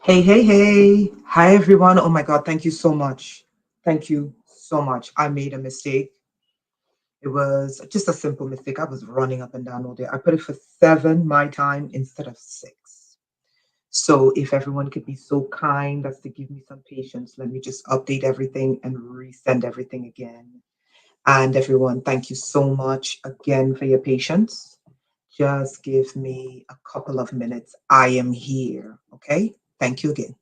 Hey, hey, hey. Hi, everyone. Oh my God, thank you so much. Thank you so much. I made a mistake. It was just a simple mistake. I was running up and down all day. I put it for 7 my time instead of 6. So if everyone could be so kind as to give me some patience, let me just update everything and resend everything again. And everyone, thank you so much again for your patience. Just give me a couple of minutes. I am here. Okay. Thank you again.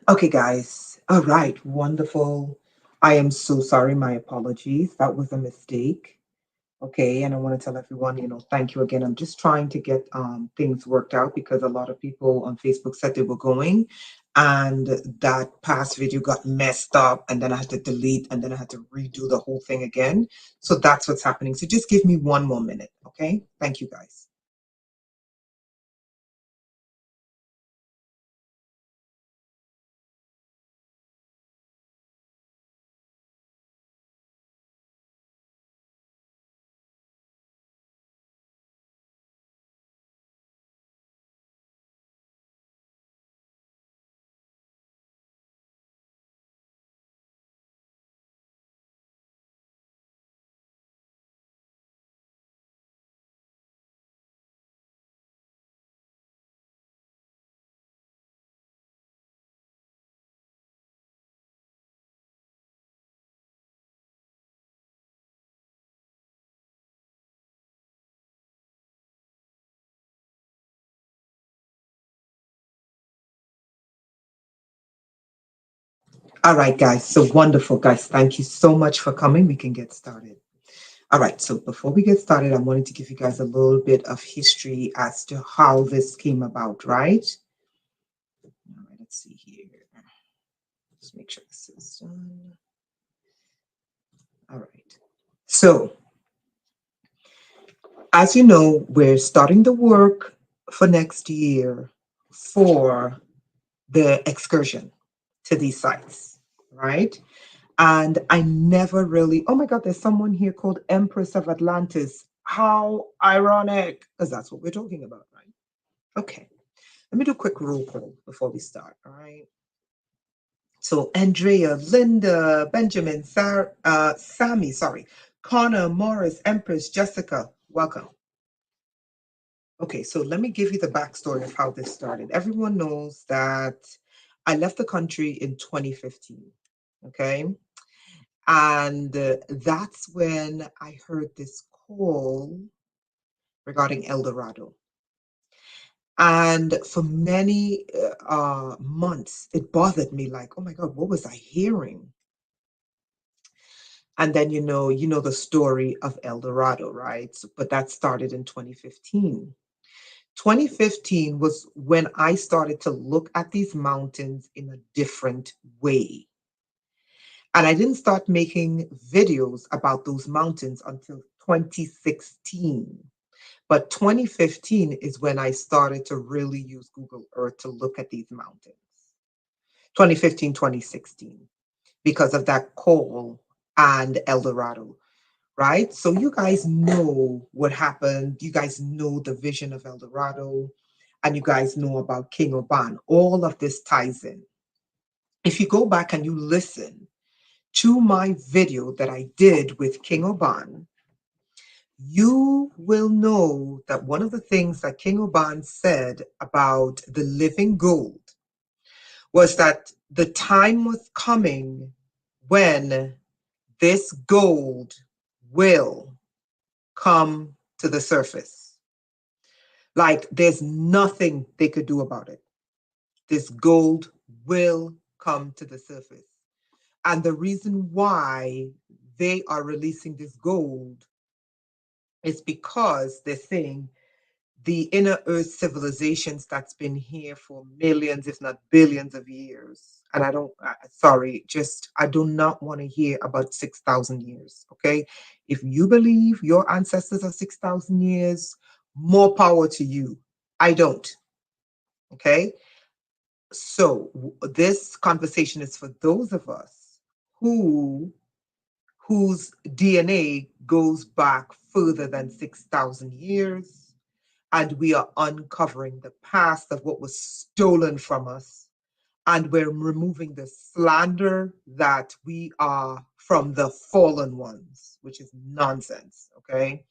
Okay, guys. All right. Wonderful. I am so sorry. My apologies. That was a mistake. Okay. And I want to tell everyone, thank you again. I'm just trying to get things worked out because a lot of people on Facebook said they were going, and that past video got messed up. And then I had to delete, and then I had to redo the whole thing again. So that's what's happening. So just give me one more minute. Okay. Thank you, guys. All right, guys. So wonderful, guys. Thank you so much for coming. We can get started. All right, so before we get started, I wanted to give you guys a little bit of history as to how this came about, right? All right, let's see here. Just make sure this is done. All right. So, as you know, we're starting the work for next year for the excursion to these sites, right? And I never really, oh my God, there's someone here called Empress of Atlantis. How ironic, because that's what we're talking about, right? Okay. Let me do a quick roll call before we start. All right. So Andrea, Linda, Benjamin, Sammy, sorry, Connor, Morris, Empress, Jessica, welcome. Okay, so let me give you the backstory of how this started. Everyone knows that I left the country in 2015. Okay. And that's when I heard this call regarding El Dorado. And for many months, it bothered me like, oh my God, what was I hearing? And then, you know the story of El Dorado, right? But that started in 2015. 2015 was when I started to look at these mountains in a different way. And I didn't start making videos about those mountains until 2016. But 2015 is when I started to really use Google Earth to look at these mountains. 2015, 2016, because of that call and El Dorado, right? So you guys know what happened. You guys know the vision of El Dorado, and you guys know about King Oban. All of this ties in. If you go back and you listen to my video that I did with King Oban, you will know that one of the things that King Oban said about the living gold was that the time was coming when this gold will come to the surface. Like there's nothing they could do about it. This gold will come to the surface. And the reason why they are releasing this gold is because they're saying the inner earth civilizations that's been here for millions, if not billions of years. And I don't, sorry, just, I do not want to hear about 6,000 years. Okay. If you believe your ancestors are 6,000 years, more power to you. I don't. Okay. So this conversation is for those of us who whose DNA goes back further than 6,000 years, and we are uncovering the past of what was stolen from us, and we're removing the slander that we are from the fallen ones, which is nonsense. Okay.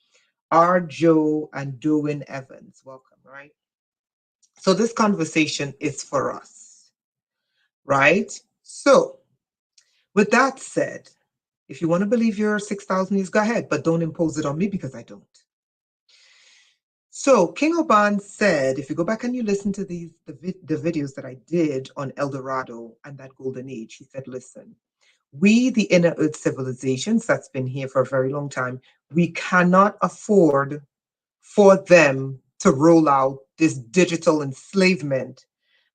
R. Joe and Doin Evans, welcome, right? So this conversation is for us, right? So with that said, if you want to believe you're 6,000 years, go ahead, but don't impose it on me because I don't. So King Oban said, if you go back and you listen to the videos that I did on El Dorado and that golden age, he said, listen, we, the inner earth civilizations that's been here for a very long time, we cannot afford for them to roll out this digital enslavement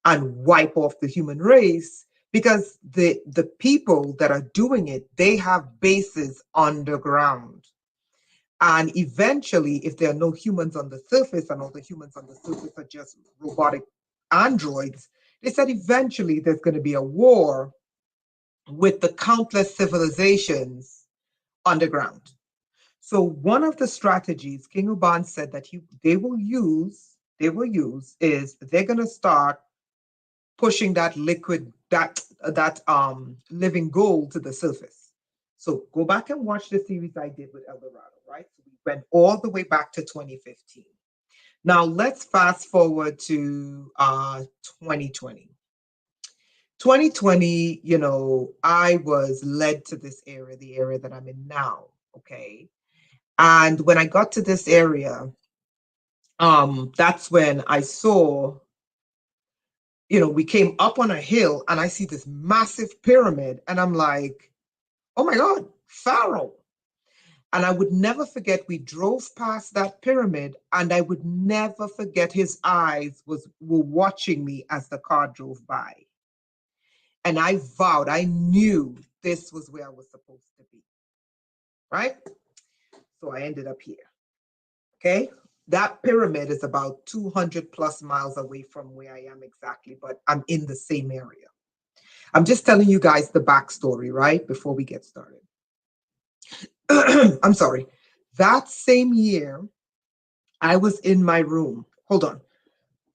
and wipe off the human race because the people that are doing it, they have bases underground. And eventually, if there are no humans on the surface and all the humans on the surface are just robotic androids, they said eventually there's going to be a war with the countless civilizations underground. So one of the strategies King Uban said that they will use is they're going to start pushing that liquid that living gold to the surface. So go back and watch the series I did with Eldorado, right? So we went all the way back to 2015. Now let's fast forward to 2020. 2020, I was led to this area, the area that I'm in now. Okay. And when I got to this area, that's when I saw, we came up on a hill and I see this massive pyramid and I'm like, oh my God, Pharaoh. And I would never forget, we drove past that pyramid and I would never forget his eyes were watching me as the car drove by. And I vowed, I knew this was where I was supposed to be. Right? So I ended up here. Okay. That pyramid is about 200 plus miles away from where I am exactly, but I'm in the same area. I'm just telling you guys the backstory, right? Before we get started. I'm sorry. That same year, I was in my room. Hold on.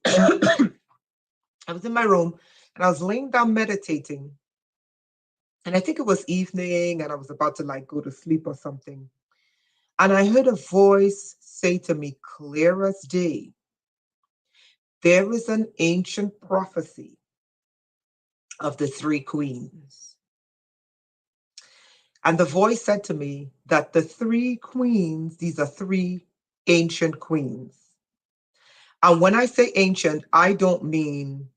I was in my room and I was laying down meditating. And I think it was evening and I was about to like go to sleep or something. And I heard a voice say to me, clear as day, there is an ancient prophecy of the three queens. And the voice said to me that the three queens, these are three ancient queens. And when I say ancient, I don't mean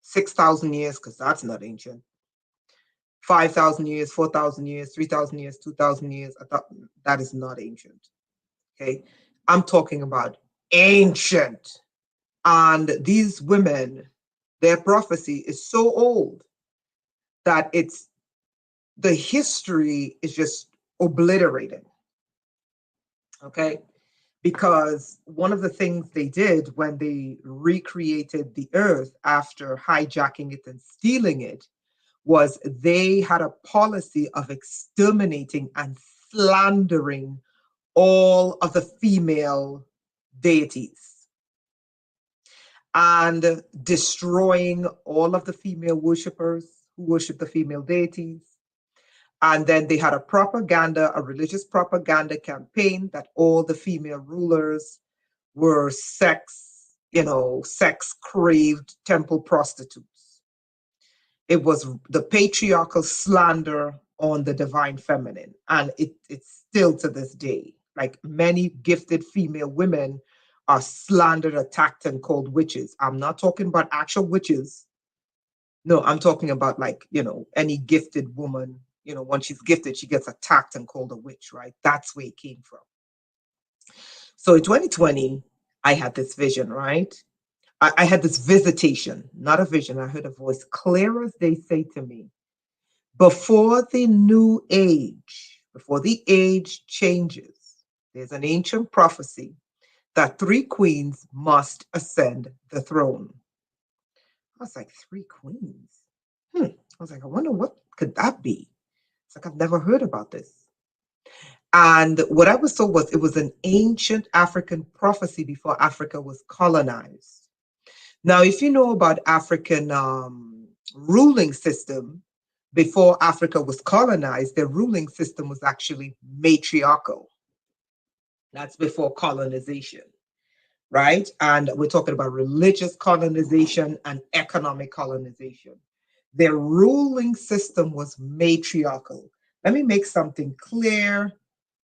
6,000 years, because that's not ancient. 5,000 years, 4,000 years, 3,000 years, 2,000 years. I thought that is not ancient. Okay. I'm talking about ancient. And these women, their prophecy is so old that it's the history is just obliterated. Okay. Because one of the things they did when they recreated the earth after hijacking it and stealing it was they had a policy of exterminating and slandering all of the female deities and destroying all of the female worshippers who worship the female deities. And then they had a religious propaganda campaign that all the female rulers were sex craved temple prostitutes. It was the patriarchal slander on the divine feminine. And it's still to this day. Like many gifted female women are slandered, attacked, and called witches. I'm not talking about actual witches. No, I'm talking about any gifted woman. Once she's gifted, she gets attacked and called a witch, right? That's where it came from. So in 2020, I had this vision, right? I had this visitation, not a vision. I heard a voice clear as they say to me, before the new age, before the age changes, there's an ancient prophecy that three queens must ascend the throne. I was like, three queens? I was like, I wonder what could that be? It's like, I've never heard about this. And what I was told was it was an ancient African prophecy before Africa was colonized. Now, if you know about African ruling system, before Africa was colonized, their ruling system was actually matriarchal. That's before colonization, right? And we're talking about religious colonization and economic colonization. Their ruling system was matriarchal. Let me make something clear,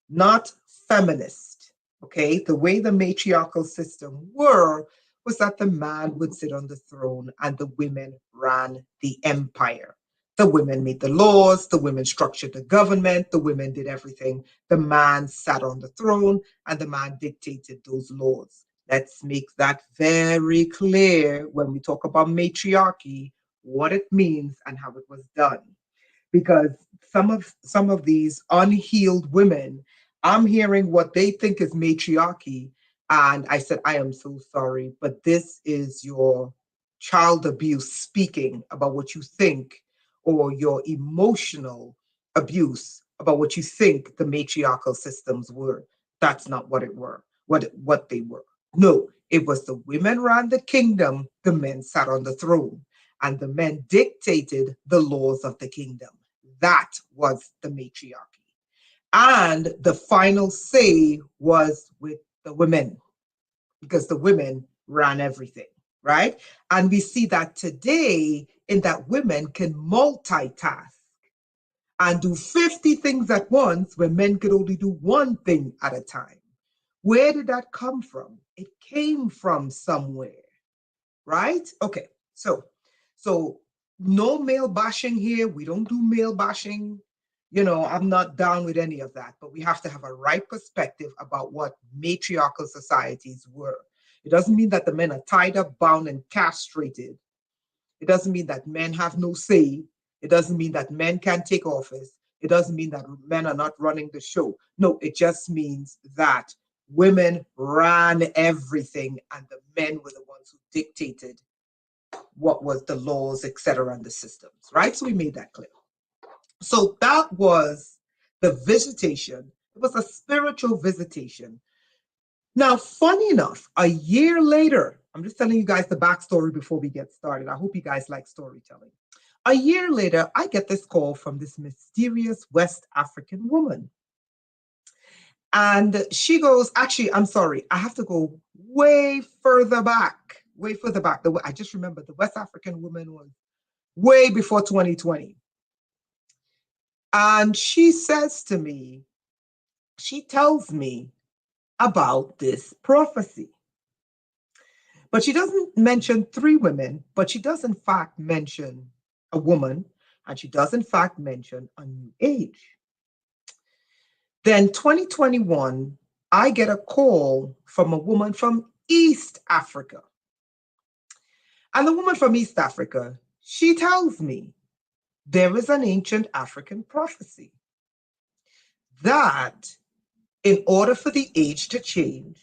not feminist. Okay, the way the matriarchal system was that the man would sit on the throne and the women ran the empire. The women made the laws, the women structured the government, the women did everything. The man sat on the throne and the man dictated those laws. Let's make that very clear when we talk about matriarchy, what it means and how it was done. Because some of these unhealed women, I'm hearing what they think is matriarchy, and I said, I am so sorry, but this is your child abuse speaking about what you think, or your emotional abuse about what you think the matriarchal systems were. That's not what it were, what they were. No, it was the women ran the kingdom, the men sat on the throne, and the men dictated the laws of the kingdom. That was the matriarchy. And the final say was with the women, because the women ran everything, right? And we see that today in that women can multitask and do 50 things at once when men could only do one thing at a time. Where did that come from? It came from somewhere, right? Okay, so no male bashing here. We don't do male bashing. I'm not down with any of that, but we have to have a right perspective about what matriarchal societies were. It doesn't mean that the men are tied up, bound, and castrated. It doesn't mean that men have no say. It doesn't mean that men can't take office. It doesn't mean that men are not running the show. No, it just means that women ran everything and the men were the ones who dictated what was the laws, etc., and the systems, right? So we made that clear. So that was the visitation. It was a spiritual visitation. Now, funny enough, a year later, I'm just telling you guys the backstory before we get started. I hope you guys like storytelling. A year later, I get this call from this mysterious West African woman. And she goes, actually, I'm sorry, I have to go way further back. way further back. I just remember the West African woman was way before 2020. And she says to me, she tells me about this prophecy. But she doesn't mention three women, but she does in fact mention a woman, and she does in fact mention a new age. Then 2021, I get a call from a woman from East Africa. And the woman from East Africa, she tells me there is an ancient African prophecy that in order for the age to change,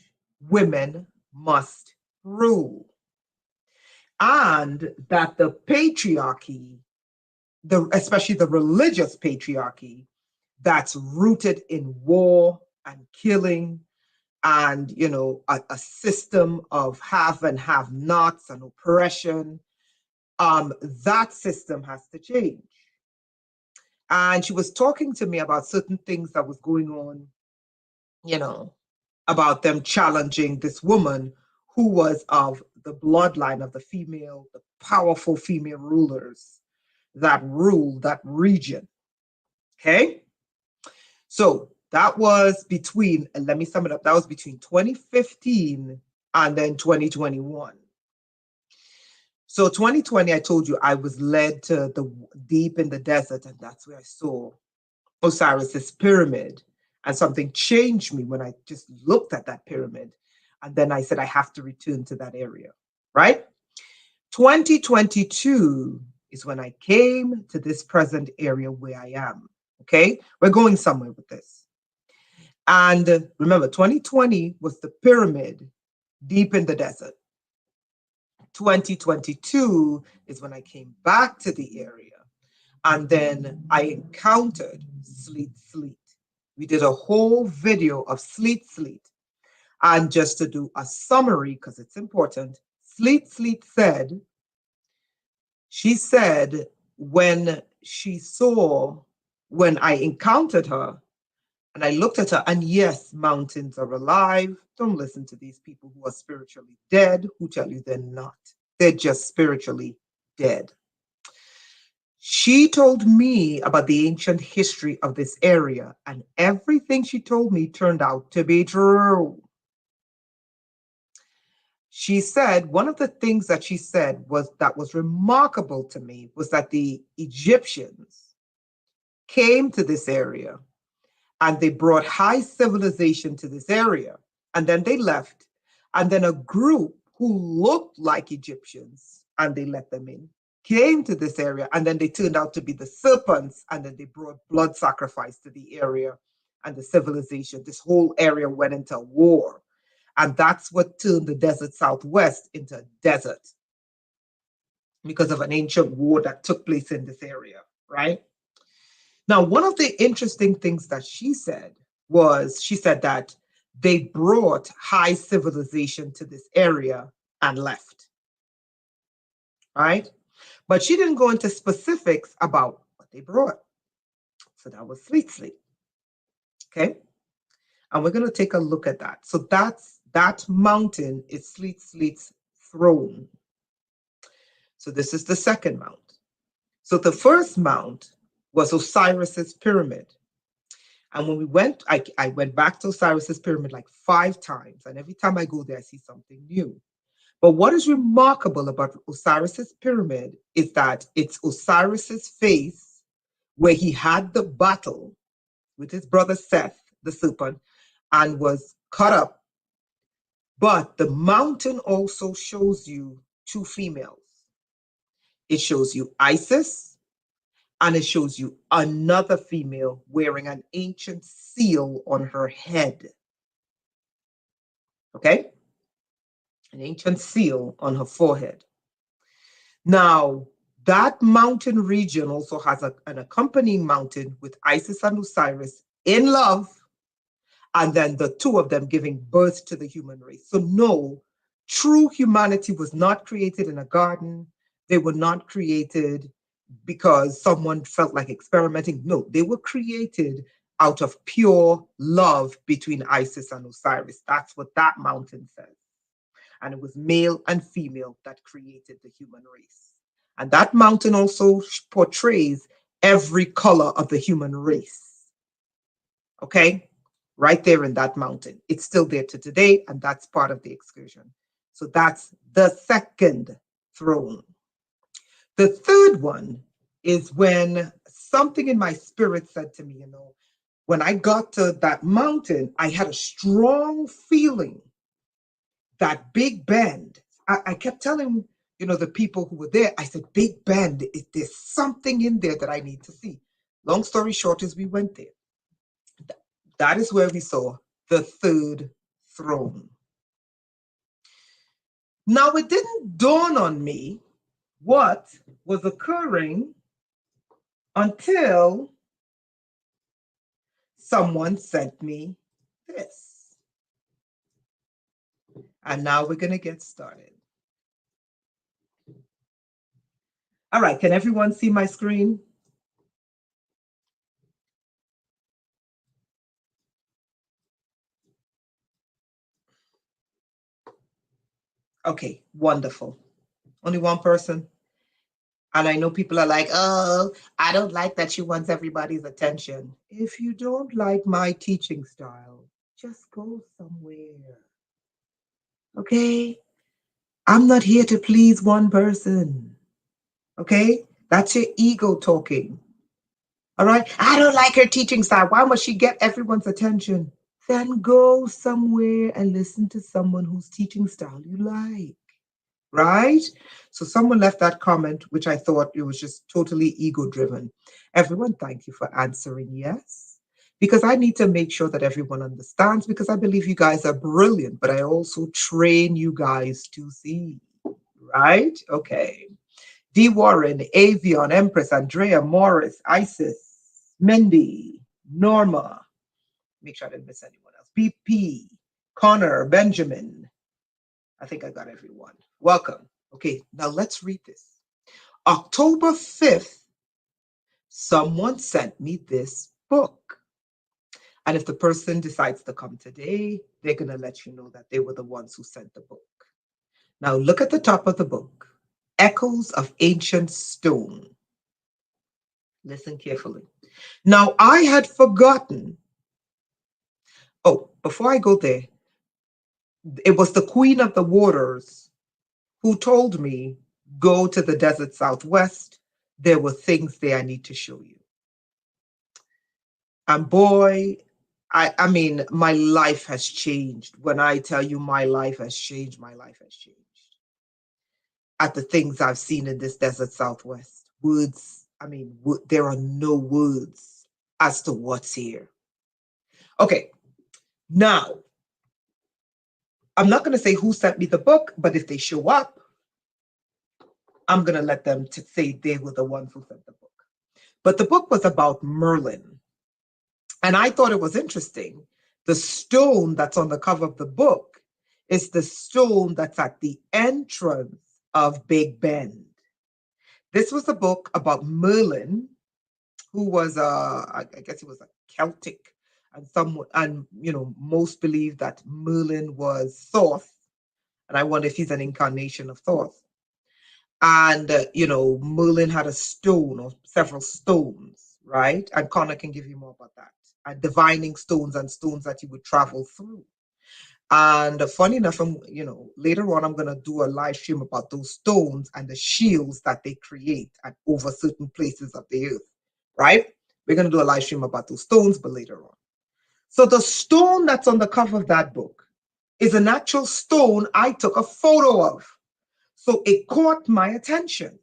women must rule. And that the patriarchy, especially the religious patriarchy, that's rooted in war and killing and a system of have and have nots and oppression, that system has to change. And she was talking to me about certain things that was going on, about them challenging this woman who was of the bloodline of the powerful female rulers that ruled that region. Okay? So that was between, and let me sum it up, that was between 2015 and then 2021. So 2020, I told you I was led to the deep in the desert, and that's where I saw Osiris's pyramid. And something changed me when I just looked at that pyramid. And then I said, I have to return to that area, right? 2022 is when I came to this present area where I am, okay? We're going somewhere with this. And remember, 2020 was the pyramid deep in the desert. 2022 is when I came back to the area. And then I encountered Sleet. We did a whole video of Sleet. And just to do a summary, because it's important, Sleet said, she said when I encountered her, and I looked at her, and yes, mountains are alive. Don't listen to these people who are spiritually dead, who tell you they're not. They're just spiritually dead. She told me about the ancient history of this area, and everything she told me turned out to be true. She said, one of the things that she said was remarkable to me was that the Egyptians came to this area and they brought high civilization to this area, and then they left, and then a group who looked like Egyptians, and they let them in, came to this area, and then they turned out to be the serpents, and then they brought blood sacrifice to the area and the civilization. This whole area went into war, and that's what turned the desert Southwest into a desert because of an ancient war that took place in this area, right? Now, one of the interesting things that she said was, she said that they brought high civilization to this area and left, right? But she didn't go into specifics about what they brought. So that was Sleet. Okay? And we're going to take a look at that. So that mountain is Sleet's throne. So this is the second mount. So the first mount was Osiris's pyramid. And when we went, I went back to Osiris's pyramid like 5 times. And every time I go there, I see something new. But what is remarkable about Osiris's pyramid is that it's Osiris's face where he had the battle with his brother Seth, the serpent, and was cut up. But the mountain also shows you 2 females. It shows you Isis, and it shows you another female wearing an ancient seal on her head. Okay? An ancient seal on her forehead. Now, that mountain region also has an accompanying mountain with Isis and Osiris in love, and then the 2 of them giving birth to the human race. So no, true humanity was not created in a garden. They were not created because someone felt like experimenting. No, they were created out of pure love between Isis and Osiris. That's what that mountain says. And it was male and female that created the human race. And that mountain also portrays every color of the human race. Okay? Right there in that mountain. It's still there to today, and that's part of the excursion. So that's the second throne. The third one is when something in my spirit said to me, when I got to that mountain, I had a strong feeling that Big Bend. I kept telling, the people who were there, I said, Big Bend, there's something in there that I need to see. Long story short, as we went there, that is where we saw the third throne. Now, it didn't dawn on me what was occurring until someone sent me this. And now we're going to get started. All right, can everyone see my screen? Okay, wonderful. Only one person? And I know people are like, oh, I don't like that she wants everybody's attention. If you don't like my teaching style, just go somewhere. Okay? I'm not here to please one person. Okay? That's your ego talking. All right? I don't like her teaching style. Why must she get everyone's attention? Then go somewhere and listen to someone whose teaching style you like. Right? So someone left that comment, which I thought it was just totally ego driven. Everyone, thank you for answering yes. Because I need to make sure that everyone understands, because I believe you guys are brilliant, but I also train you guys to see. Right? Okay. D. Warren, Avion, Empress, Andrea, Morris, Isis, Mindy, Norma. Make sure I didn't miss anyone else. BP, Connor, Benjamin. I think I got everyone. Welcome. Okay, now let's read this. October 5th, someone sent me this book. And if the person decides to come today, they're going to let you know that they were the ones who sent the book. Now look at the top of the book. Echoes of Ancient Stone. Listen carefully. Now I had forgotten. Oh, before I go there, it was the Queen of the Waters who told me, go to the desert Southwest. There were things there I need to show you. And boy, I mean, my life has changed. When I tell you my life has changed, my life has changed. At the things I've seen in this desert Southwest. Words, I mean, there are no words as to what's here. Okay, now, I'm not going to say who sent me the book, but if they show up, I'm going to let them say they were the ones who sent the book. But the book was about Merlin. And I thought it was interesting. The stone that's on the cover of the book is the stone that's at the entrance of Big Bend. This was a book about Merlin, who was I guess he was a Celtic, and most believe that Merlin was Thoth, and I wonder if he's an incarnation of Thoth. And Merlin had a stone or several stones, right? And Connor can give you more about that. And divining stones and stones that he would travel through. And funny enough, later on, I'm going to do a live stream about those stones and the shields that they create over certain places of the earth, right? We're going to do a live stream about those stones, but later on. So the stone that's on the cover of that book is an actual stone I took a photo of. So it caught my attention,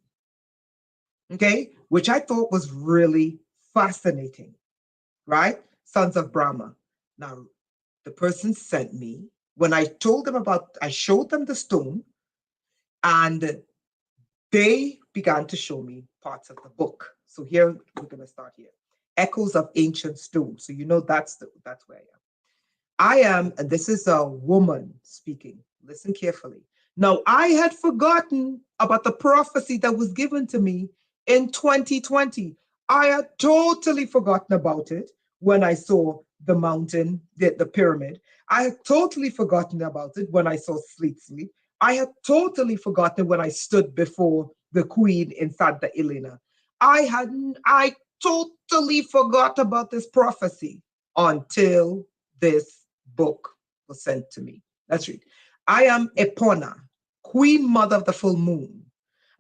okay, which I thought was really fascinating, right? Sons of Brahma. Now, the person sent me, when I told them I showed them the stone, and they began to show me parts of the book. So here, we're going to start here. Echoes of Ancient Stone. So that's where I am. And this is a woman speaking. Listen carefully. Now, I had forgotten about the prophecy that was given to me in 2020. I had totally forgotten about it when I saw the mountain, the pyramid. I had totally forgotten about it when I saw Sleep. I had totally forgotten when I stood before the Queen in Santa Elena. I totally forgot about this prophecy until this book was sent to me. Let's read. I am Epona, Queen Mother of the Full Moon.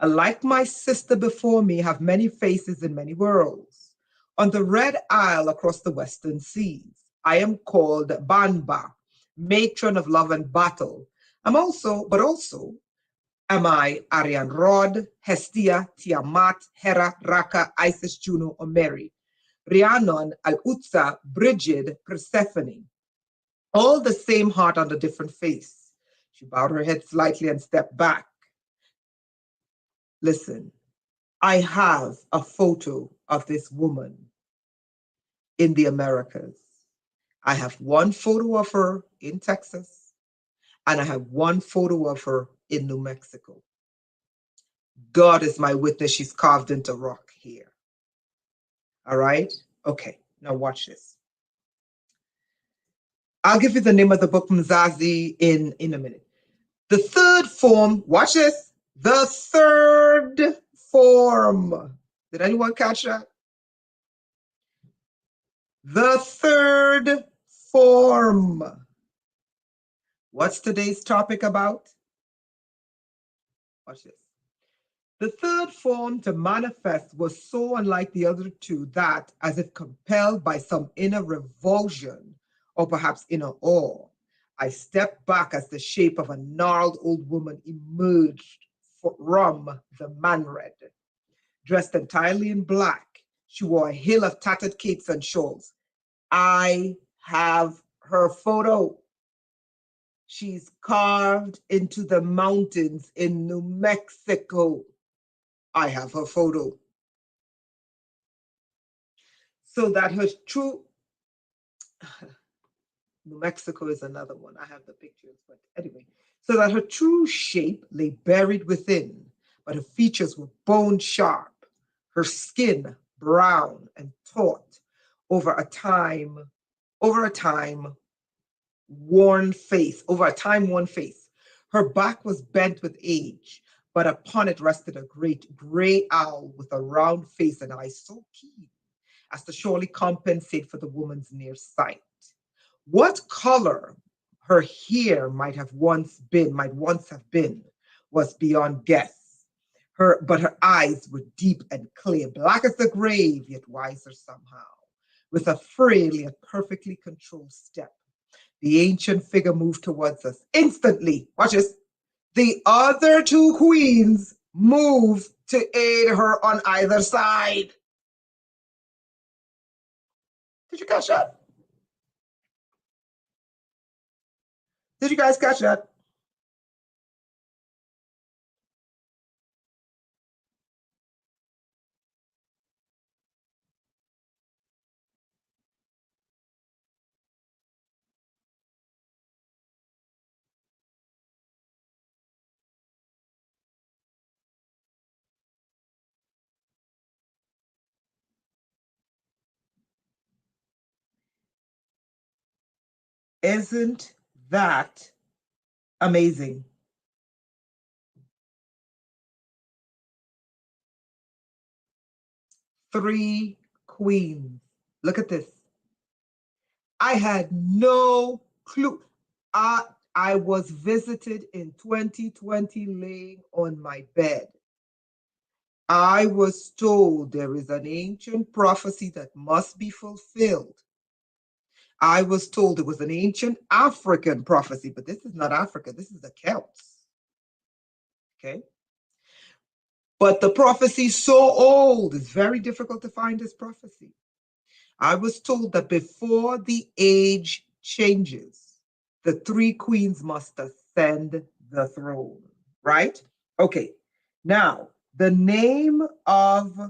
And like my sister before me, have many faces in many worlds. On the Red Isle across the western seas, I am called Banba, matron of love and battle. But also am I Arian Rod, Hestia, Tiamat, Hera, Raka, Isis, Juno, or Mary, Rhiannon, Al-Utsa, Brigid, Persephone, all the same heart on a different face. She bowed her head slightly and stepped back. Listen, I have a photo of this woman in the Americas. I have one photo of her in Texas, and I have one photo of her in New Mexico. God is my witness, she's carved into rock here. All right? Okay, now watch this. I'll give you the name of the book, Mzazi, in a minute. The third form, watch this. The third form. Did anyone catch that? The third form. What's today's topic about? Watch this. The third form to manifest was so unlike the other two that, as if compelled by some inner revulsion or perhaps inner awe, I stepped back as the shape of a gnarled old woman emerged from the manred. Dressed entirely in black, she wore a hill of tattered capes and shawls. I have her photo. She's carved into the mountains in New Mexico. I have her photo. So that her true, New Mexico is another one. I have the pictures, but anyway. So that her true shape lay buried within, but her features were bone sharp, her skin brown and taut over a time worn face, over a time worn face. Her back was bent with age, but upon it rested a great gray owl with a round face and eyes so keen as to surely compensate for the woman's near sight. What color her hair might once have been, was beyond guess. But her eyes were deep and clear, black as the grave, yet wiser somehow, with a frail yet perfectly controlled step. The ancient figure moved towards us. Instantly, watch this, the other two queens moved to aid her on either side. Did you catch that? Did you guys catch that? Isn't that amazing? Three queens. Look at this. I had no clue. I was visited in 2020 laying on my bed. I was told there is an ancient prophecy that must be fulfilled. I was told it was an ancient African prophecy, but this is not Africa, this is the Celts. Okay? But the prophecy is so old, it's very difficult to find this prophecy. I was told that before the age changes, the three queens must ascend the throne, right? Okay. Now, the name of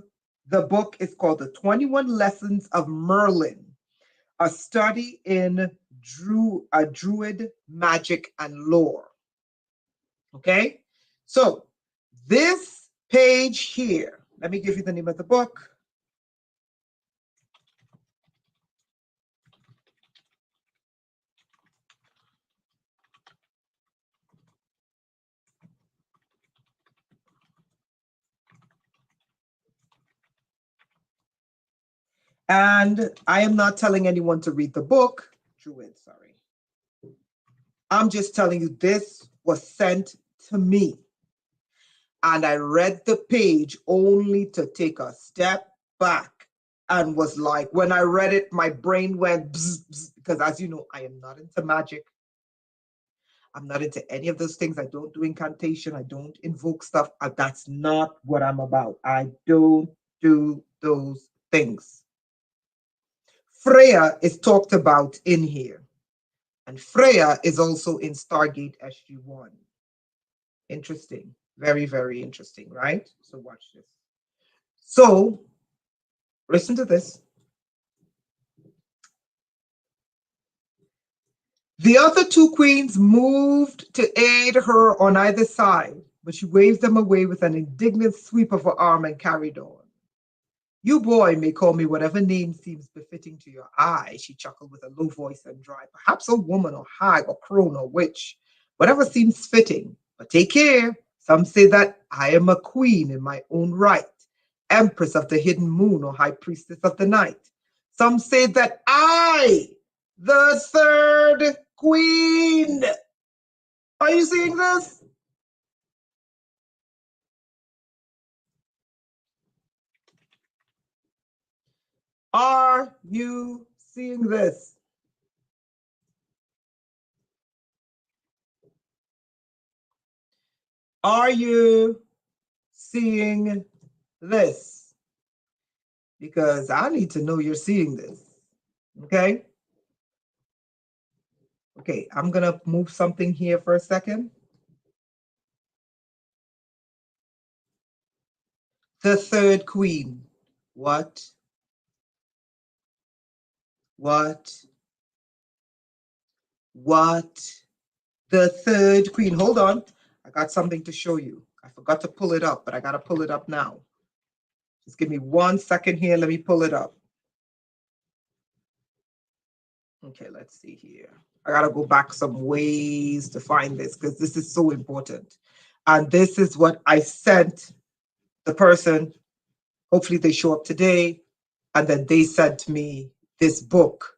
the book is called The 21 Lessons of Merlin, a study in Druid magic and lore. Okay? So, this page here, let me give you the name of the book. And I am not telling anyone to read the book. Druid, sorry. I'm just telling you this was sent to me. And I read the page only to take a step back and was like, when I read it, my brain went bzz, bzz, because as you know, I am not into magic. I'm not into any of those things. I don't do incantation. I don't invoke stuff. That's not what I'm about. I don't do those things. Freya is talked about in here. And Freya is also in Stargate SG-1. Interesting. Very, very interesting, right? So watch this. So listen to this. The other two queens moved to aid her on either side, but she waved them away with an indignant sweep of her arm and carried on. You boy may call me whatever name seems befitting to your eye, she chuckled with a low voice and dry. Perhaps a woman or hag or crone or witch, whatever seems fitting. But take care. Some say that I am a queen in my own right, empress of the hidden moon or high priestess of the night. Some say that I, the third queen. Are you seeing this? Are you seeing this? Are you seeing this? Because I need to know you're seeing this. Okay? Okay, I'm going to move something here for a second. The third queen. What? What? What? The third queen. Hold on. I got something to show you. I forgot to pull it up, but I got to pull it up now. Just give me 1 second here. Let me pull it up. Okay, let's see here. I got to go back some ways to find this because this is so important. And this is what I sent the person. Hopefully they show up today. And then they sent me this book.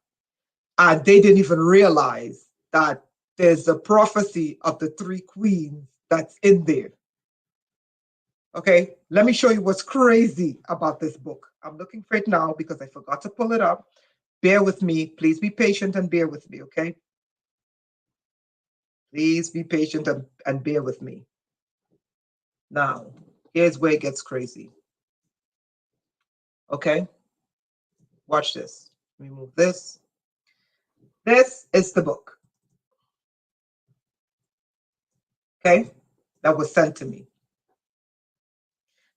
And they didn't even realize that there's a prophecy of the three queens that's in there. Okay, let me show you what's crazy about this book. I'm looking for it now because I forgot to pull it up. Bear with me. Please be patient and bear with me, okay? Please be patient and bear with me. Now, here's where it gets crazy. Okay? Watch this. Let me move this. This is the book. Okay? That was sent to me.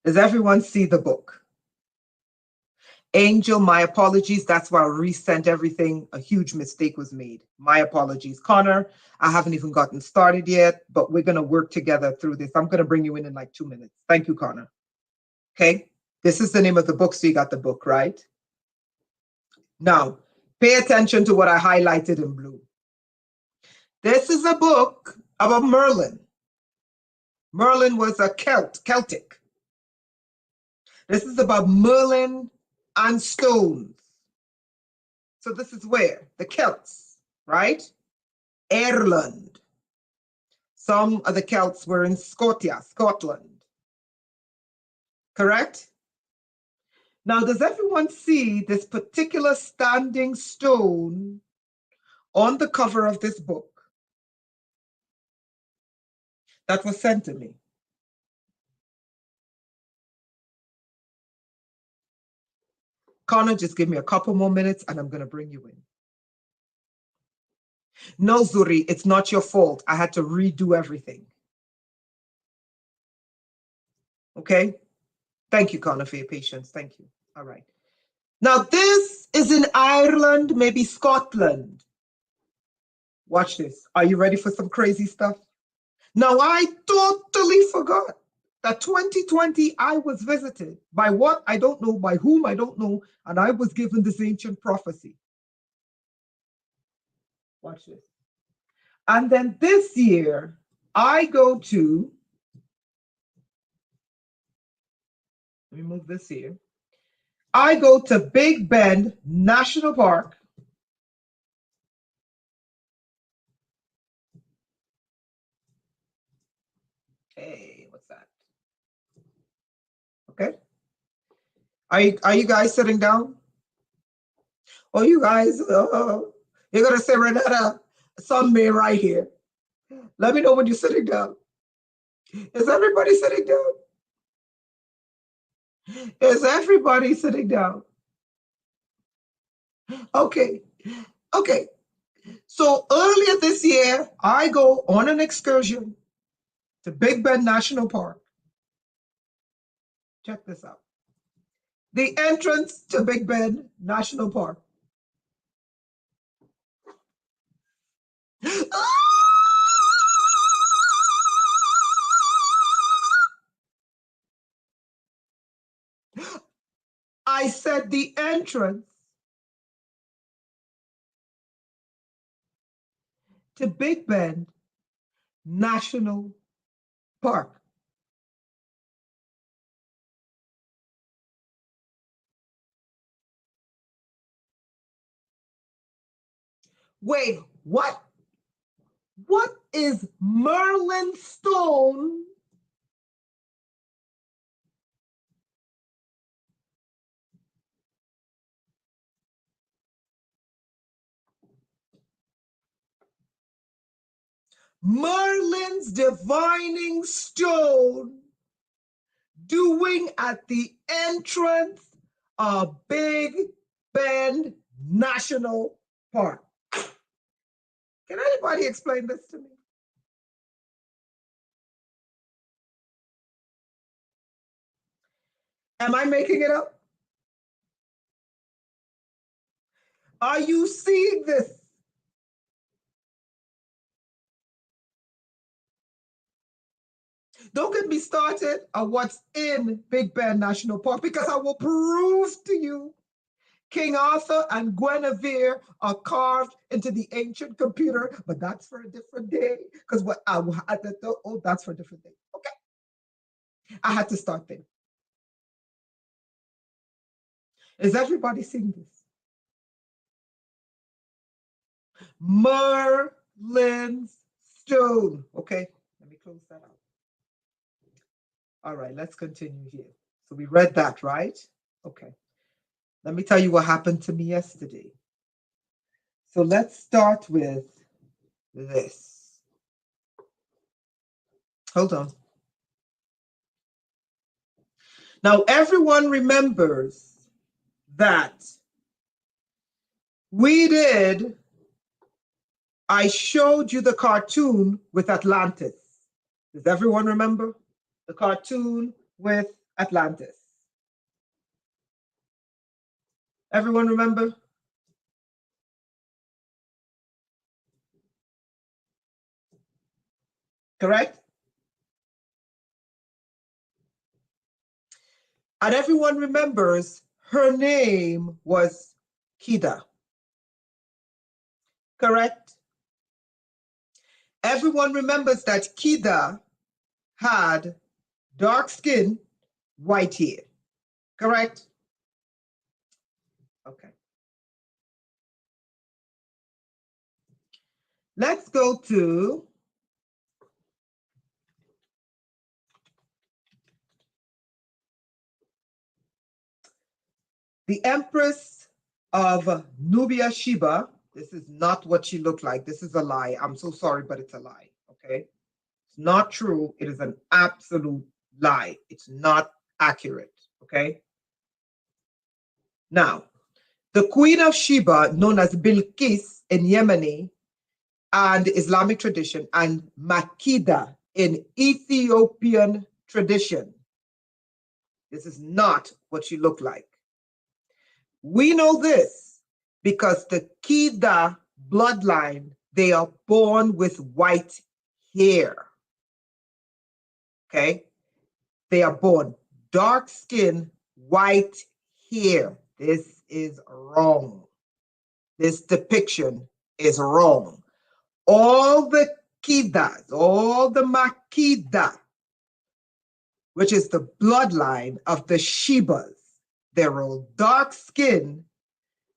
Does everyone see the book? Angel, my apologies. That's why I resent everything. A huge mistake was made. My apologies. Connor, I haven't even gotten started yet, but we're going to work together through this. I'm going to bring you in like 2 minutes. Thank you, Connor. Okay? This is the name of the book, so you got the book, right? Now, pay attention to what I highlighted in blue. This is a book about Merlin. Merlin was a Celtic. This is about Merlin and stones. So this is where? The Celts, right? Ireland. Some of the Celts were in Scotia, Scotland. Correct? Now, does everyone see this particular standing stone on the cover of this book that was sent to me? Connor, just give me a couple more minutes and I'm going to bring you in. No, Zuri, it's not your fault. I had to redo everything. Okay? Thank you, Connor, for your patience. Thank you. All right. Now, this is in Ireland, maybe Scotland. Watch this. Are you ready for some crazy stuff? Now, I totally forgot that 2020, I was visited by what? I don't know, by whom? I don't know. And I was given this ancient prophecy. Watch this. And then this year, I go to, let me move this here. I go to Big Bend National Park. Hey, what's that? Okay. Are you guys sitting down? Oh, you guys, you're gonna say Renata, sunbeam right here. Let me know when you're sitting down. Is everybody sitting down? Is everybody sitting down? Okay. Okay. So earlier this year, I go on an excursion to Big Bend National Park. Check this out. The entrance to Big Bend National Park. I said the entrance to Big Bend National Park. Wait, what? What is Merlin Stone? Merlin's divining stone doing at the entrance of Big Bend National Park? Can anybody explain this to me? Am I making it up? Are you seeing this? Don't get me started on what's in Big Bend National Park because I will prove to you King Arthur and Guinevere are carved into the ancient computer, but that's for a different day. Because what that's for a different day. Okay. I had to start there. Is everybody seeing this? Merlin's stone. Okay, let me close that out. All right, let's continue here. So we read that, right? Okay. Let me tell you what happened to me yesterday. So let's start with this. Hold on. Now, everyone remembers that I showed you the cartoon with Atlantis. Does everyone remember the cartoon with Atlantis? Everyone remember? Correct? And everyone remembers her name was Kida. Correct? Everyone remembers that Kida had dark skin, white hair. Correct? Okay. Let's go to the Empress of Nubia Sheba. This is not what she looked like. This is a lie. I'm so sorry, but it's a lie. Okay. It's not true. It is an absolute lie. It's not accurate. Okay. Now, the Queen of Sheba, known as Bilqis in Yemeni and Islamic tradition, and Makida in Ethiopian tradition. This is not what she looked like. We know this because the Kida bloodline, they are born with white hair. Okay? They are born dark skin, white hair. This is wrong. This depiction is wrong. All the Kidas, all the Makida, which is the bloodline of the Shebas, they're all dark skin.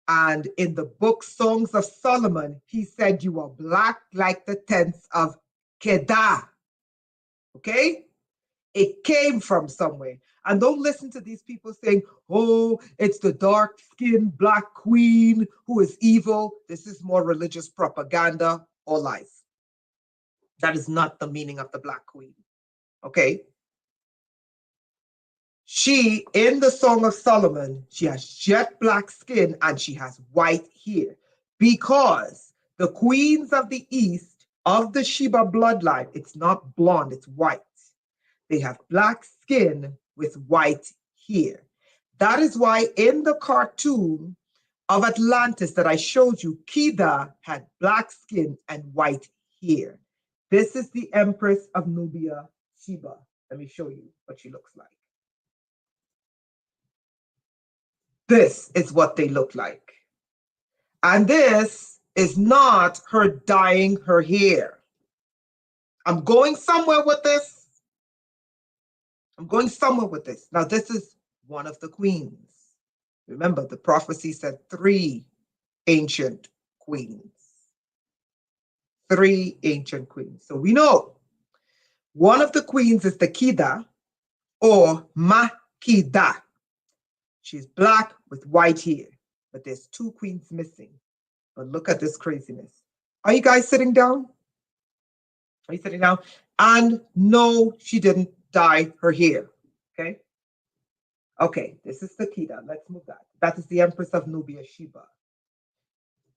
And in the book Songs of Solomon, he said, you are black like the tents of Kedar. Okay? It came from somewhere. And don't listen to these people saying, oh, it's the dark skinned black queen who is evil. This is more religious propaganda or lies. That is not the meaning of the black queen. Okay? She, in the Song of Solomon, she has jet black skin and she has white hair because the queens of the East of the Sheba bloodline, it's not blonde, it's white. They have black skin with white hair. That is why in the cartoon of Atlantis that I showed you, Kida had black skin and white hair. This is the Empress of Nubia, Sheba. Let me show you what she looks like. This is what they look like. And this is not her dyeing her hair. I'm going somewhere with this. Now, this is one of the queens. Remember, the prophecy said 3 ancient queens. 3 ancient queens. So we know one of the queens is the Kida or Makida. She's black with white hair, but there's 2 queens missing. But look at this craziness. Are you guys sitting down? Are you sitting down? And no, she didn't dye her hair. Okay? Okay, this is the Kida. Let's move that. That is the Empress of Nubia, Sheba.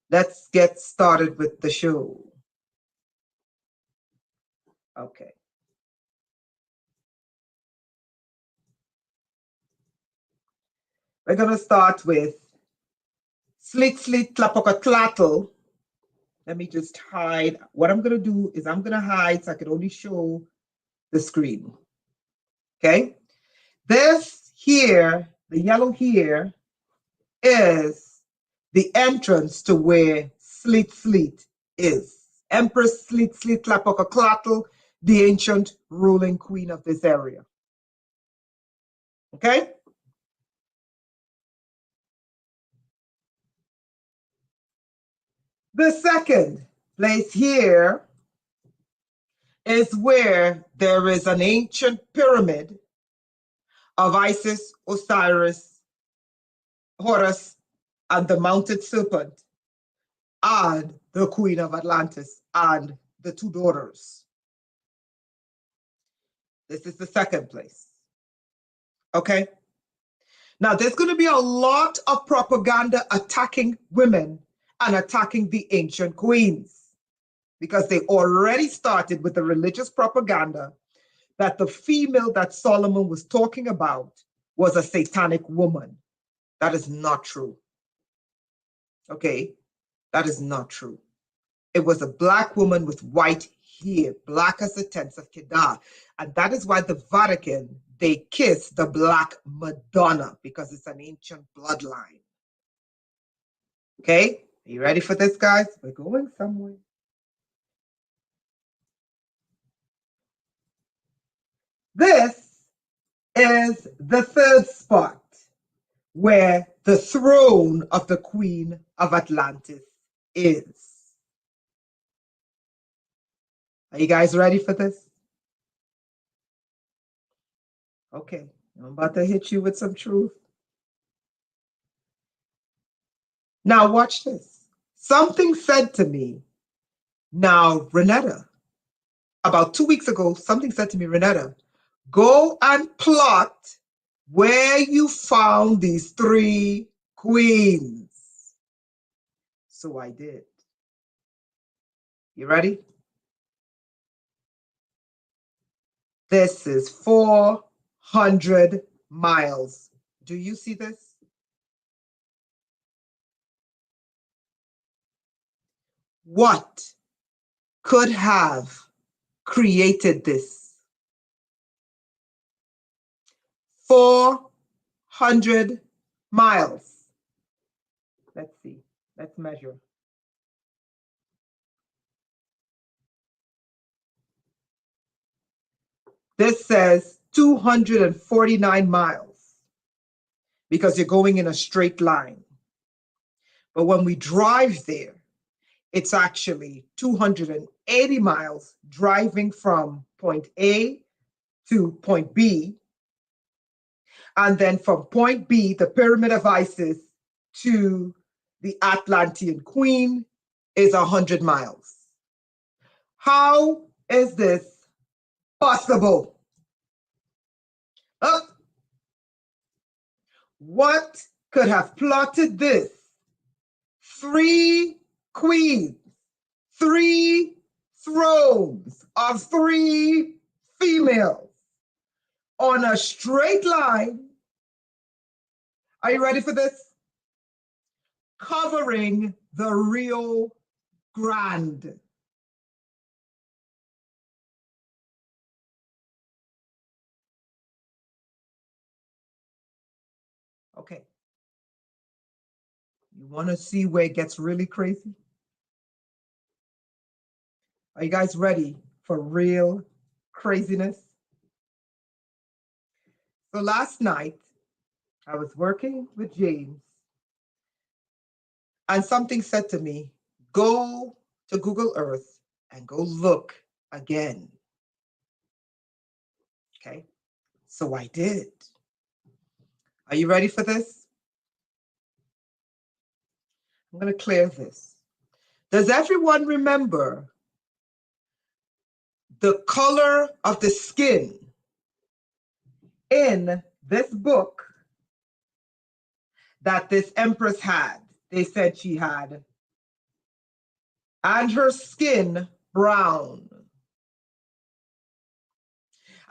Let's get started with the show. Okay. We're going to start with Slit Slit Tlapokatlatl. Let me just hide. What I'm going to do is I'm going to hide so I can only show the screen. Okay? This here, the yellow here, is the entrance to where Slit Slit is. Empress Slit Slit Tlapokatlatl, the ancient ruling queen of this area. Okay? The second place here is where there is an ancient pyramid of Isis, Osiris, Horus, and the mounted serpent, and the queen of Atlantis, and the 2 daughters. This is the second place. Okay? Now, there's going to be a lot of propaganda attacking women and attacking the ancient queens because they already started with the religious propaganda that the female that Solomon was talking about was a satanic woman. That is not true. Okay? That is not true. It was a black woman with white hair, black as the tents of Kedar. And that is why the Vatican, they kiss the Black Madonna, because it's an ancient bloodline. Okay? Are you ready for this, guys? We're going somewhere. This is the third spot where the throne of the Queen of Atlantis is. Are you guys ready for this? Okay, I'm about to hit you with some truth. Now watch this. Something said to me, now Renetta, about 2 weeks ago, something said to me, Renetta, go and plot where you found these 3 queens. So I did. You ready? This is 400 miles. Do you see this? What could have created this? 400 miles. Let's see. Let's measure. This says 249 miles. because you're going in a straight line. But when we drive there, it's actually 280 miles driving from point A to point B. And then from point B, the Pyramid of Isis, to the Atlantean Queen is 100 miles. How is this possible? What could have plotted this? 3 queens, 3 thrones of 3 females on a straight line. Are you ready for this? Covering the Rio Grande. Okay. You want to see where it gets really crazy? Are you guys ready for real craziness? So last night, I was working with James, and something said to me, go to Google Earth and go look again. Okay, so I did. Are you ready for this? I'm going to clear this. Does everyone remember the color of the skin in this book that this empress had? They said she had, and her skin brown.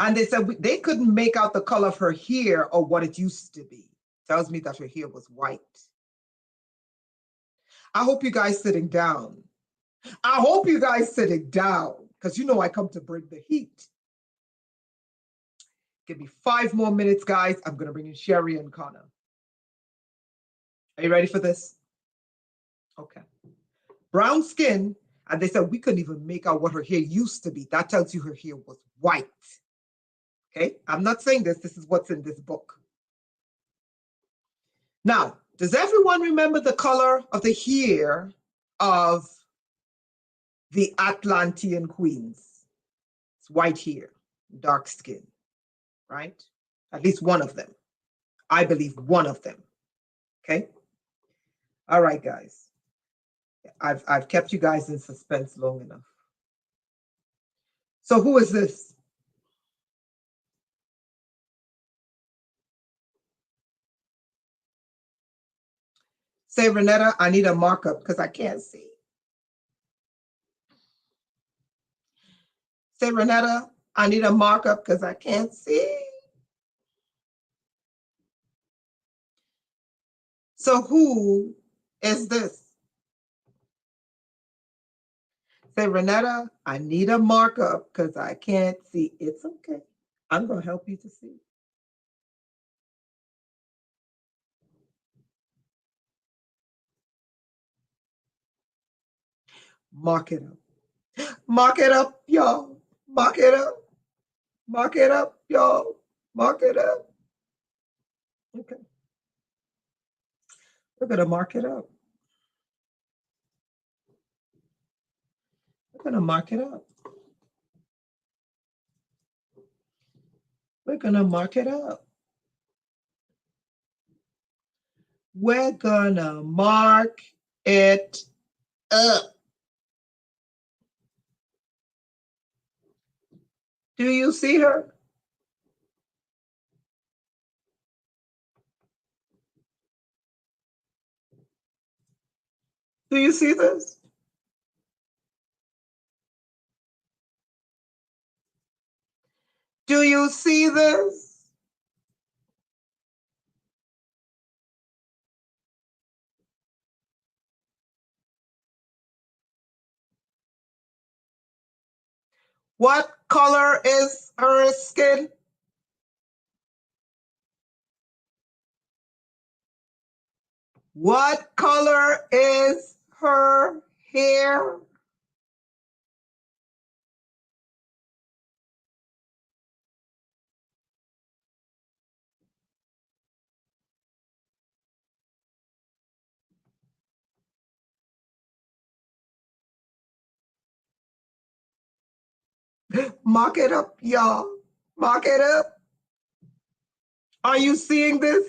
And they said they couldn't make out the color of her hair or what it used to be. Tells me that her hair was white. I hope you guys sitting down. I hope you guys sitting down, because you know I come to bring the heat. Give me 5 more minutes, guys. I'm going to bring in Sherry and Connor. Are you ready for this? Okay. Brown skin, and they said we couldn't even make out what her hair used to be. That tells you her hair was white. Okay, I'm not saying this. This is what's in this book. Now, does everyone remember the color of the hair of the Atlantean queens? It's white hair, dark skin, right? At least one of them. I believe one of them. Okay. All right, guys. I've kept you guys in suspense long enough. So who is this? Say, Renetta, I need a markup because I can't see. Say, Renetta, I need a markup because I can't see. So who is this? Say, Renetta, I need a markup because I can't see. It's okay. I'm going to help you to see. Mark it up. Mark it up, y'all. Mark it up. Mark it up, y'all. Mark it up. Okay. We're going to mark it up. We're going to mark it up. We're going to mark it up. We're going to mark it up. Do you see her? Do you see this? Do you see this? What color is her skin? What color is her hair? Mark it up, y'all. Mark it up. Are you seeing this?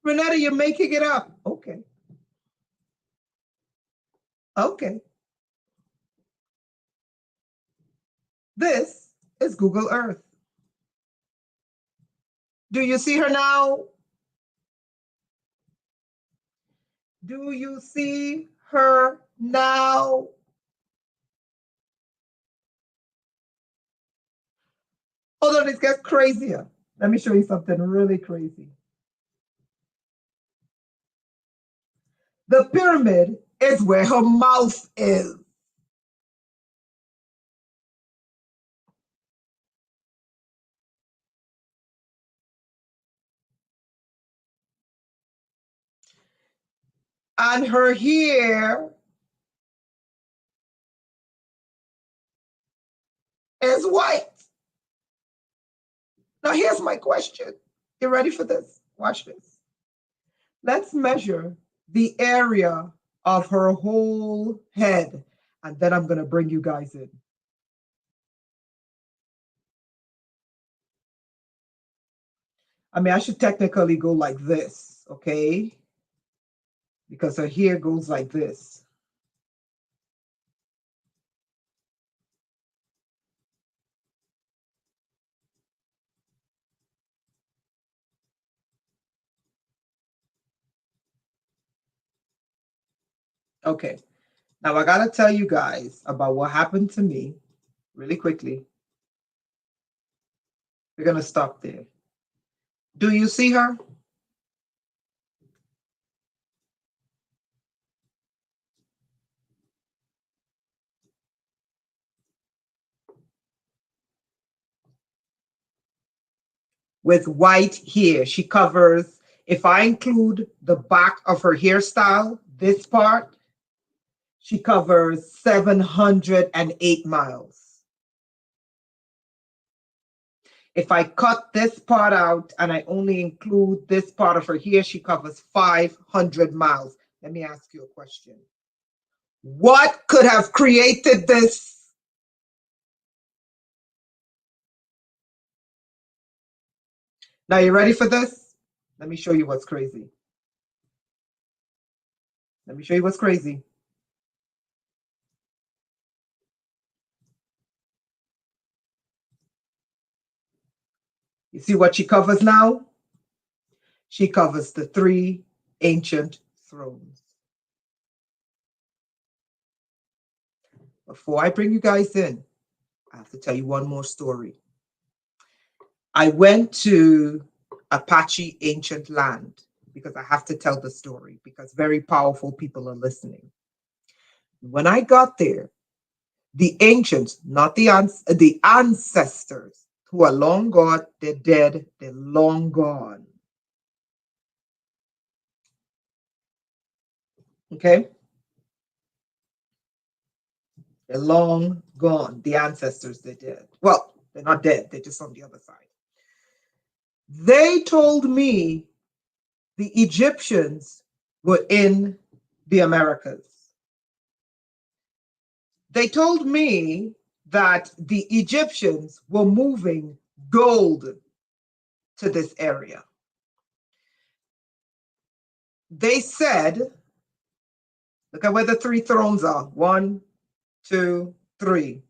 Renetta, you're making it up. Okay. Okay. This is Google Earth. Do you see her now? Do you see her now? Hold on, it gets crazier. Let me show you something really crazy. The pyramid is where her mouth is. And her hair is white. Now, here's my question. You ready for this? Watch this. Let's measure the area of her whole head, and then I'm going to bring you guys in. I mean, I should technically go like this, okay? Because her hair goes like this. Okay. Now, I got to tell you guys about what happened to me really quickly. We're going to stop there. Do you see her? With white hair. She covers, if I include the back of her hairstyle, this part, she covers 708 miles. If I cut this part out and I only include this part of her hair, she covers 500 miles. Let me ask you a question. What could have created this? Now, you ready for this? Let me show you what's crazy. Let me show you what's crazy. You see what she covers now? She covers the 3 ancient thrones. Before I bring you guys in, I have to tell you one more story. I went to Apache ancient land because I have to tell the story because very powerful people are listening. When I got there, the ancients, not the ancestors who are long gone, they're dead, they're long gone. Okay? They're long gone. The ancestors, they're dead. Well, they're not dead, they're just on the other side. They told me the Egyptians were in the Americas. They told me that the Egyptians were moving gold to this area. They said, look at where the 3 thrones are. 1, 2, 3.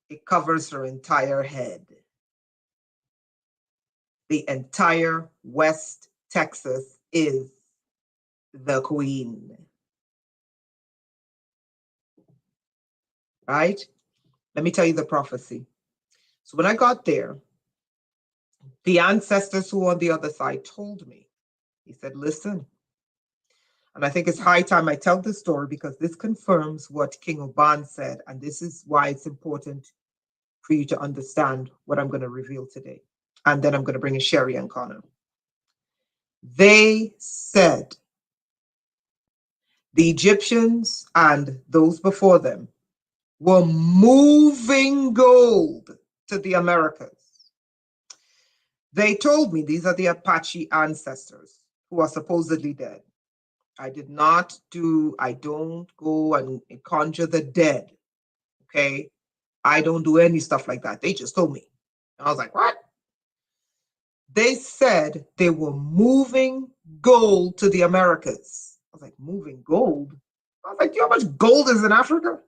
It covers her entire head. The entire West Texas is the queen. Right? Let me tell you the prophecy. So when I got there, the ancestors who were on the other side told me, he said, listen, and I think it's high time I tell this story because this confirms what King Oban said, and this is why it's important for you to understand what I'm going to reveal today. And then I'm going to bring in Sherry and Connor. They said the Egyptians and those before them were moving gold to the Americas. They told me, these are the Apache ancestors who are supposedly dead. I did not do, I don't go and conjure the dead. Okay. I don't do any stuff like that. They just told me. I was like, what? They said they were moving gold to the Americas. I was like, moving gold? I was like, do you know how much gold is in Africa?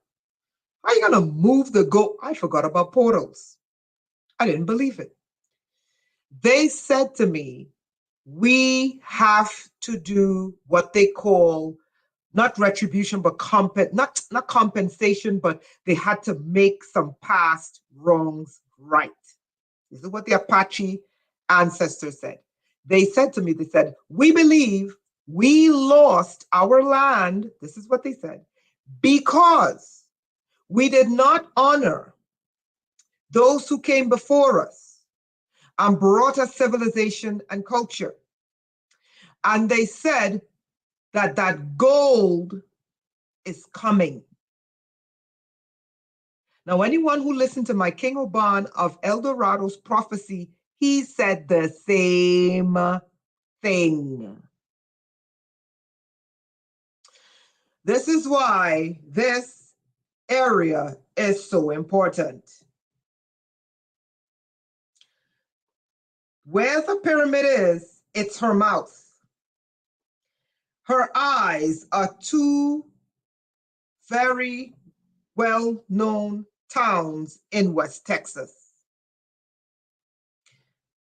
How are you going to move the gold? I forgot about portals. I didn't believe it. They said to me, we have to do what they call not retribution, but not compensation, but they had to make some past wrongs right. This is what the Apache ancestors said. They said to me, they said, we believe we lost our land. This is what they said, because we did not honor those who came before us and brought us civilization and culture. And they said that that gold is coming. Now, anyone who listened to my King Oban of El Dorado's prophecy, he said the same thing. This is why this area is so important. Where the pyramid is, it's her mouth. Her eyes are two very well-known towns in West Texas.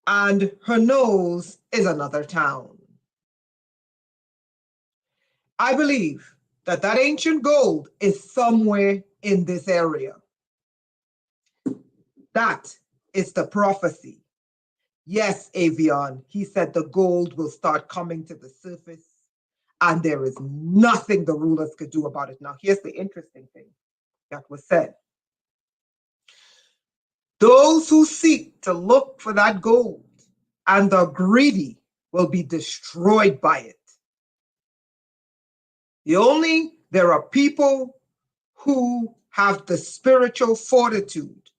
And her nose is another town. I believe that that ancient gold is somewhere in this area. That is the prophecy. Yes, Avion, he said the gold will start coming to the surface, and there is nothing the rulers could do about it. Now, here's the interesting thing that was said. Those who seek to look for that gold and the greedy will be destroyed by it. There are people who have the spiritual fortitude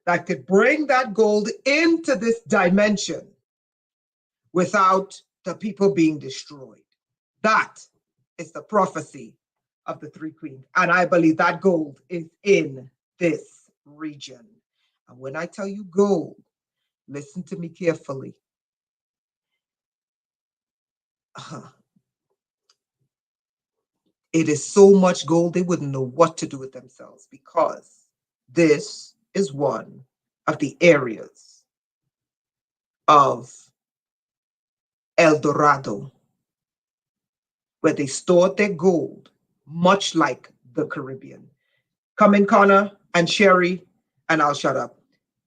that could bring that gold into this dimension without the people being destroyed. That is the prophecy of the three queens. And I believe that gold is in this region. And when I tell you gold, listen to me carefully. It is so much gold, they wouldn't know what to do with themselves, because this is one of the areas of El Dorado where they stored their gold, much like the Caribbean. Come in, Connor and Sherry, and I'll shut up.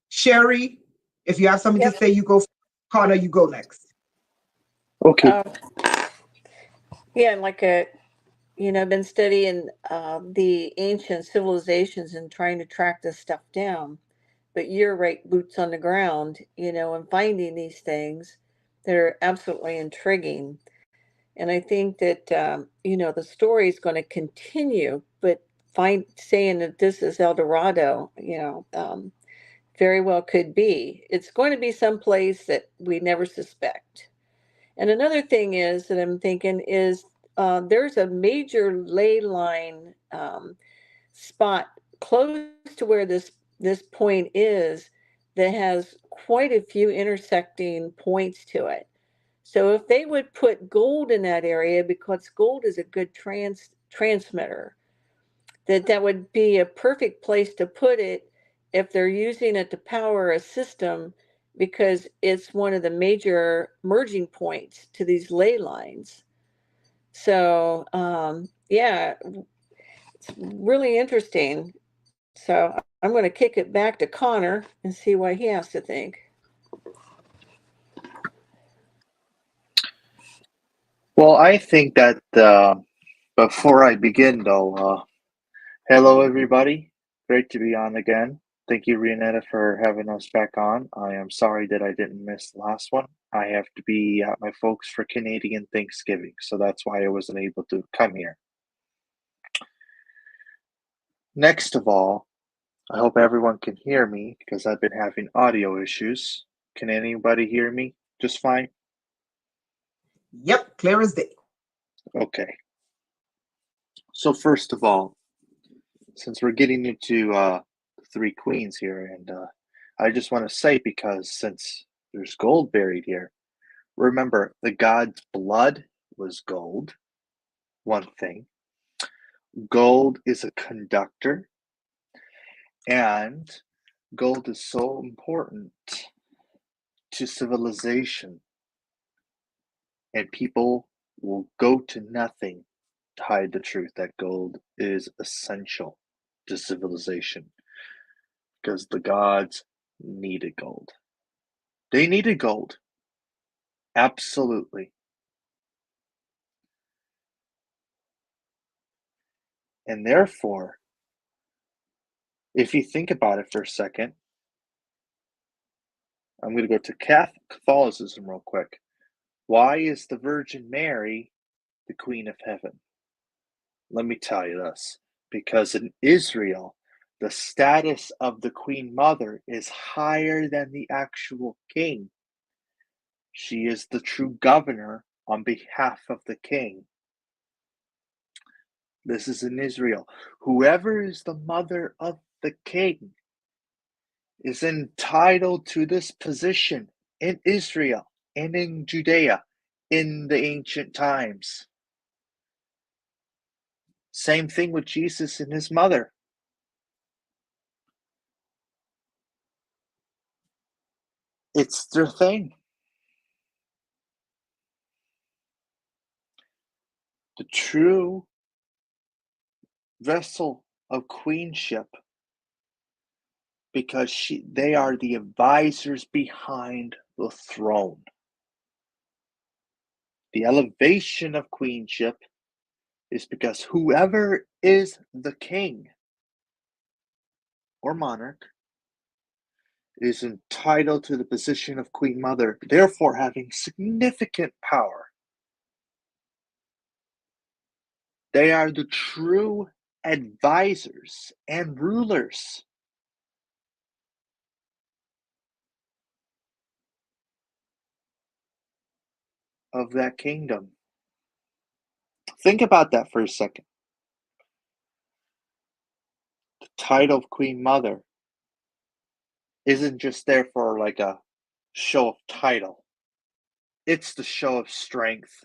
Sherry, if you have something to Yep. say, you go. Connor, you go next. Okay. Yeah, and I've been studying the ancient civilizations and trying to track this stuff down. But you're right, boots on the ground, and finding these things that are absolutely intriguing. And I think that, the story is going to continue, but saying that this is El Dorado, very well could be. It's going to be someplace that we never suspect. And another thing is that I'm thinking is there's a major ley line spot close to where this point is that has quite a few intersecting points to it. So if they would put gold in that area, because gold is a good transmitter, that would be a perfect place to put it if they're using it to power a system, because it's one of the major merging points to these ley lines. So yeah, it's really interesting. So I'm going to kick it back to Connor and see what he has to think. Well, I think that before I begin, though, hello everybody. Great to be on again. Thank you, Rianetta, for having us back on. I am sorry that I didn't miss the last one. I have to be at my folks for Canadian Thanksgiving, so that's why I wasn't able to come here. Next of all, I hope everyone can hear me because I've been having audio issues. Can anybody hear me just fine? Yep, clear as day. Okay. So first of all, since we're getting into three queens here, and I just want to say, because since there's gold buried here, remember the god's blood was gold. One thing, gold is a conductor, and gold is so important to civilization, and people will go to nothing to hide the truth that gold is essential to civilization, because the gods needed gold. They needed gold. Absolutely. And therefore, if you think about it for a second, I'm going to go to Catholicism real quick. Why is the Virgin Mary the Queen of Heaven? Let me tell you this. Because in Israel, the status of the Queen Mother is higher than the actual king. She is the true governor on behalf of the king. This is in Israel. Whoever is the mother of the king is entitled to this position in Israel and in Judea in the ancient times. Same thing with Jesus and his mother. It's their thing. The true vessel of queenship, because they are the advisors behind the throne. The elevation of queenship is because whoever is the king or monarch is entitled to the position of Queen Mother, therefore having significant power. They are the true advisors and rulers of that kingdom. Think about that for a second. The title of Queen Mother isn't just there for like a show of title. It's the show of strength.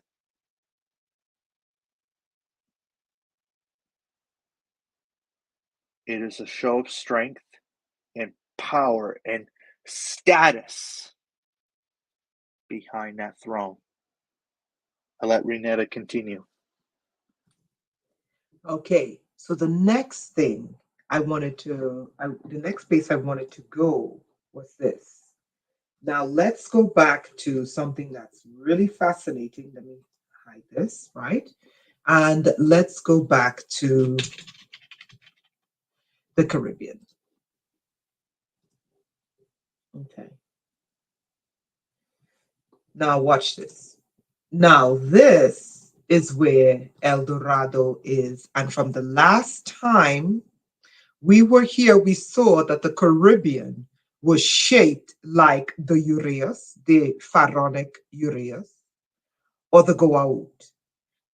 It is a show of strength and power and status behind that throne. I'll let Renetta continue. Okay, so the next thing the next place I wanted to go was this. Now let's go back to something that's really fascinating. Let me hide this, right? And let's go back to the Caribbean. Okay. Now watch this. Now this is where El Dorado is. And from the last time we were here, we saw that the Caribbean was shaped like the Uraeus, the pharaonic Uraeus, or the Goa'uld.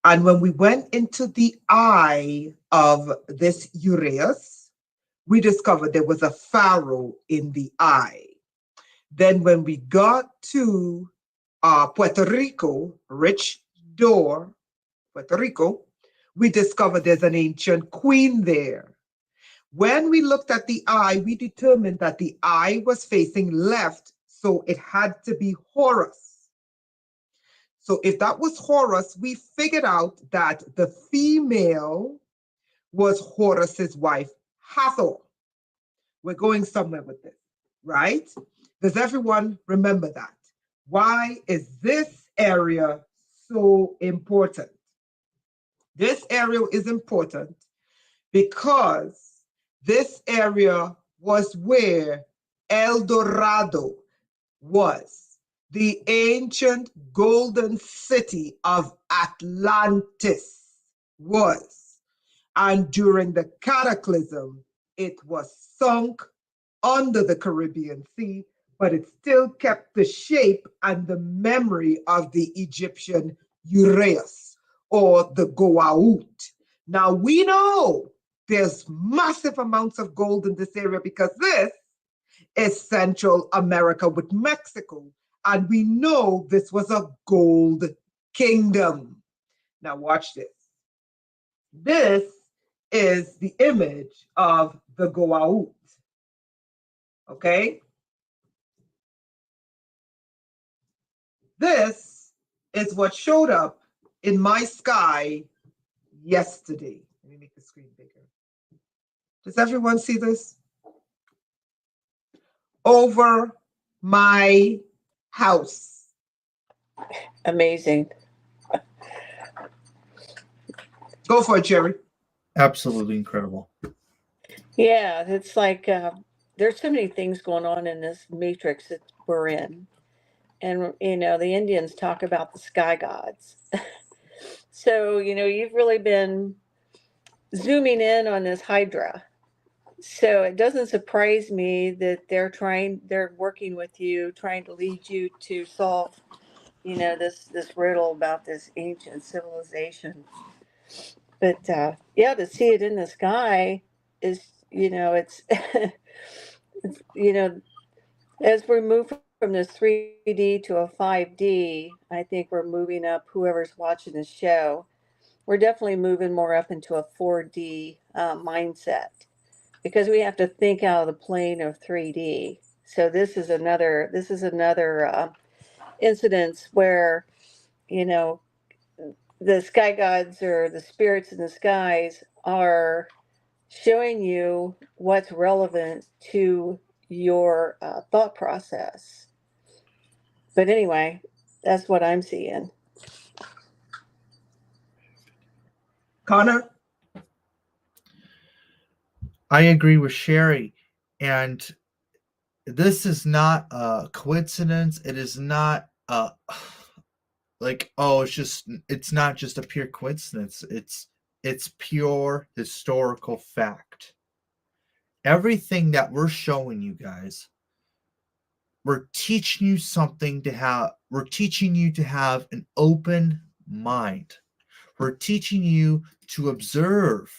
And when we went into the eye of this Uraeus, we discovered there was a pharaoh in the eye. Then when we got to Puerto Rico, rich door, Puerto Rico, we discovered there's an ancient queen there. When we looked at the eye, we determined that the eye was facing left, so it had to be Horus. So if that was Horus, we figured out that the female was Horus's wife, Hathor. We're going somewhere with this, right? Does everyone remember that? Why is this area so important? This area is important because this area was where El Dorado was, the ancient golden city of Atlantis was. And during the cataclysm, it was sunk under the Caribbean Sea, but it still kept the shape and the memory of the Egyptian Uraeus, or the Goa'uld. Now we know there's massive amounts of gold in this area because this is Central America with Mexico. And we know this was a gold kingdom. Now watch this. This is the image of the Goa'uld. Okay? This is what showed up in my sky yesterday. Let me make the screen bigger. Does everyone see this? Over my house. Amazing. Go for it, Jerry. Absolutely incredible. Yeah, it's like there's so many things going on in this matrix that we're in. And, the Indians talk about the sky gods. So, you've really been zooming in on this Hydra. So it doesn't surprise me that they're working with you, trying to lead you to solve, this riddle about this ancient civilization. But yeah, to see it in the sky is, it's, it's, as we move from this 3D to a 5D, I think we're moving up. Whoever's watching the show, we're definitely moving more up into a 4D mindset because we have to think out of the plane of 3D. So this is another incidence where you know the sky gods or the spirits in the skies are showing you what's relevant to your thought process. But anyway, that's what I'm seeing. Connor? I agree with Sherry. And this is not a coincidence. It is not like, oh, it's not just a pure coincidence. It's pure historical fact. Everything that we're showing you guys, we're teaching you we're teaching you to have an open mind. We're teaching you to observe.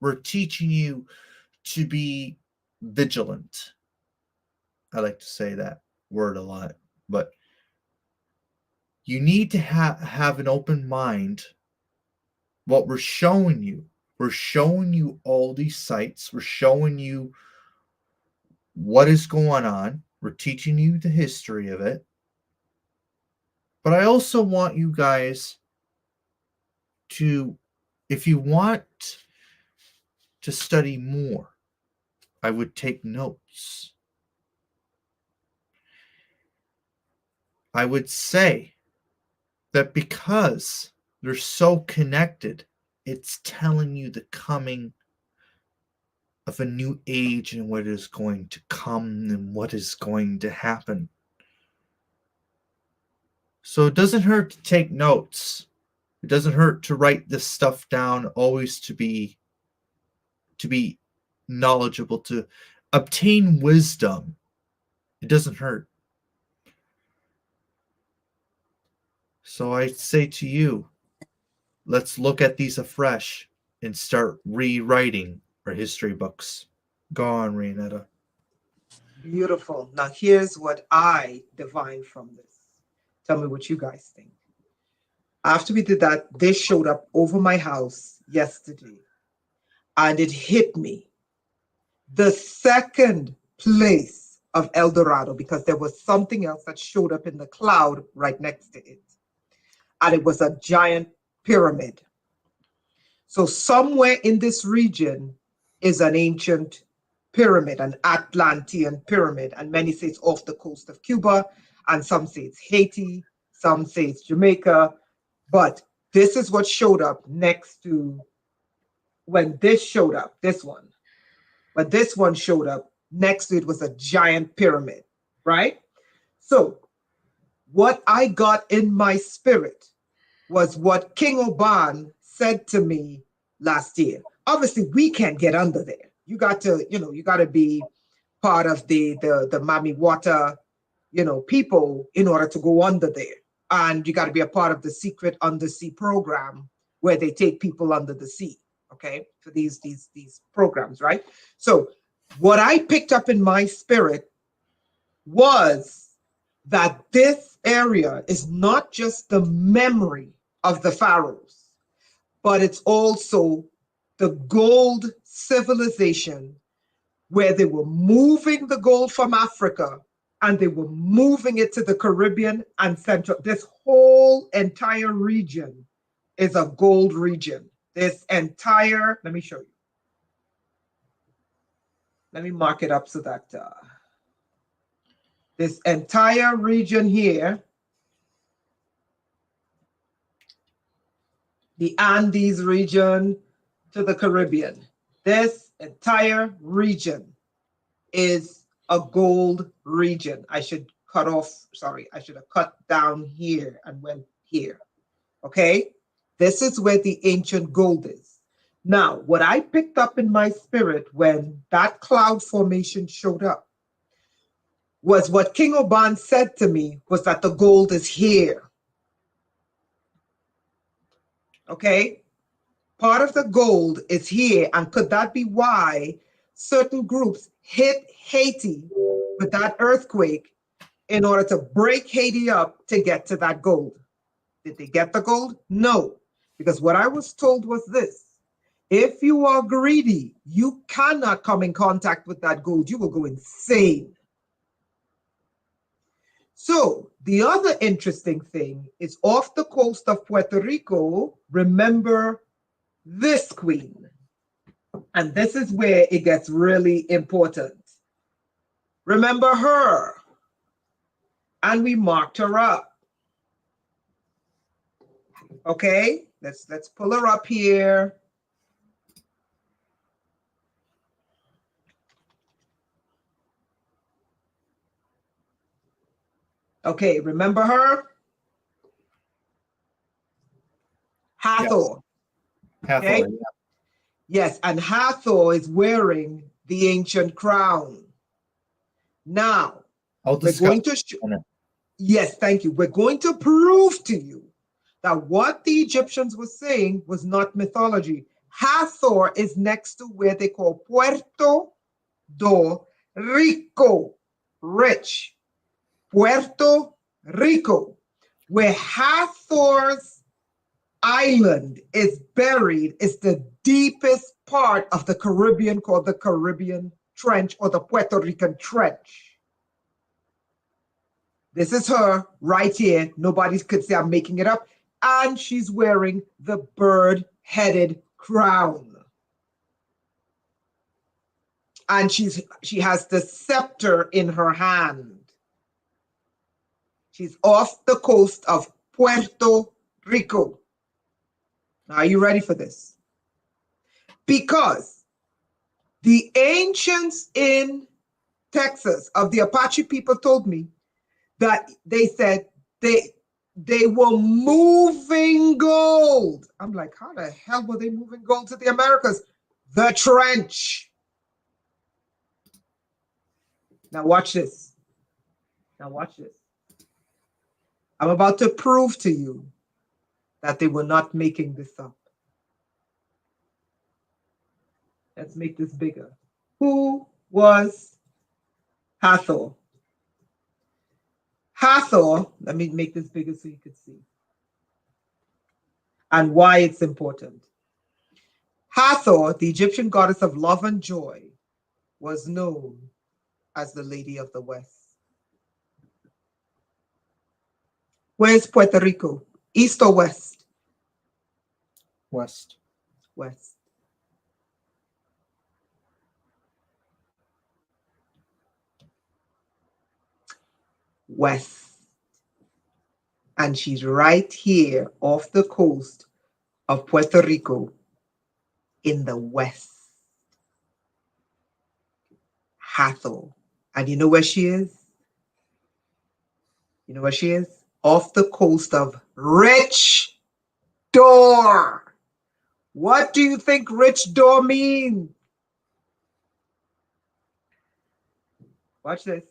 We're teaching you to be vigilant. I like to say that word a lot, but you need to have an open mind. What we're showing you all these sites. We're showing you what is going on. We're teaching you the history of it. But I also want you guys to, if you want to study more, I would take notes. I would say that because they're so connected, it's telling you the coming of a new age and what is going to come and what is going to happen. So it doesn't hurt to take notes. It doesn't hurt to write this stuff down, always to be knowledgeable, to obtain wisdom. It doesn't hurt. So I say to you, let's look at these afresh and start rewriting our history books. Go on, Rianetta. Beautiful. Now, here's what I divined from this. Tell me what you guys think. After we did that, this showed up over my house yesterday, and it hit me. The second place of El Dorado, because there was something else that showed up in the cloud right next to it, and it was a giant pyramid. So, somewhere in this region is an ancient pyramid, an Atlantean pyramid, and many say it's off the coast of Cuba, and some say it's Haiti, some say it's Jamaica. But this is what showed up next to when this showed up, this one. But this one showed up next to it was a giant pyramid, right? So, what I got in my spirit was what King Oban said to me last year. Obviously, we can't get under there. You got to, you got to be part of the Mami Water, people in order to go under there. And you got to be a part of the secret undersea program where they take people under the sea. Okay, for these programs, right? So what I picked up in my spirit was that this area is not just the memory of the pharaohs, but it's also the gold civilization where they were moving the gold from Africa and they were moving it to the Caribbean and Central. This whole entire region is a gold region. This entire, let me show you. Let me mark it up so that this entire region here, the Andes region to the Caribbean, this entire region is a gold region. I should cut off, sorry, I should have cut down here and went here. Okay? This is where the ancient gold is. Now, what I picked up in my spirit when that cloud formation showed up was what King Oban said to me was that the gold is here. Okay? Part of the gold is here. And could that be why certain groups hit Haiti with that earthquake in order to break Haiti up to get to that gold? Did they get the gold? No. Because what I was told was this: if you are greedy, you cannot come in contact with that gold. You will go insane. So the other interesting thing is off the coast of Puerto Rico, remember this queen. And this is where it gets really important. Remember her. And we marked her up. Okay, let's pull her up here. Okay, remember her? Hathor. Yes. Hathor, Okay? yeah. Yes, and Hathor is wearing the ancient crown. Now, I'll we're discuss going to yes, thank you. We're going to prove to you that what the Egyptians were saying was not mythology. Hathor is next to where they call Puerto do Rico, rich. Puerto Rico, where Hathor's island is buried, is the deepest part of the Caribbean called the Caribbean Trench or the Puerto Rican Trench. This is her right here. Nobody could say I'm making it up. And she's wearing the bird-headed crown. And she has the scepter in her hand. She's off the coast of Puerto Rico. Now, are you ready for this? Because the ancients in Texas of the Apache people told me that they said they were moving gold. I'm like, how the hell were they moving gold to the Americas? The trench. Now watch this. Now watch this. I'm about to prove to you that they were not making this up. Let's make this bigger. Who was Hathor? Hathor, let me make this bigger so you can see. And why it's important. Hathor, the Egyptian goddess of love and joy, was known as the Lady of the West. Where's Puerto Rico? East or west? West. West. West. And she's right here off the coast of Puerto Rico in the west. Hathor. And you know where she is? You know where she is? Off the coast of Rich Door. What do you think Rich Door means? Watch this.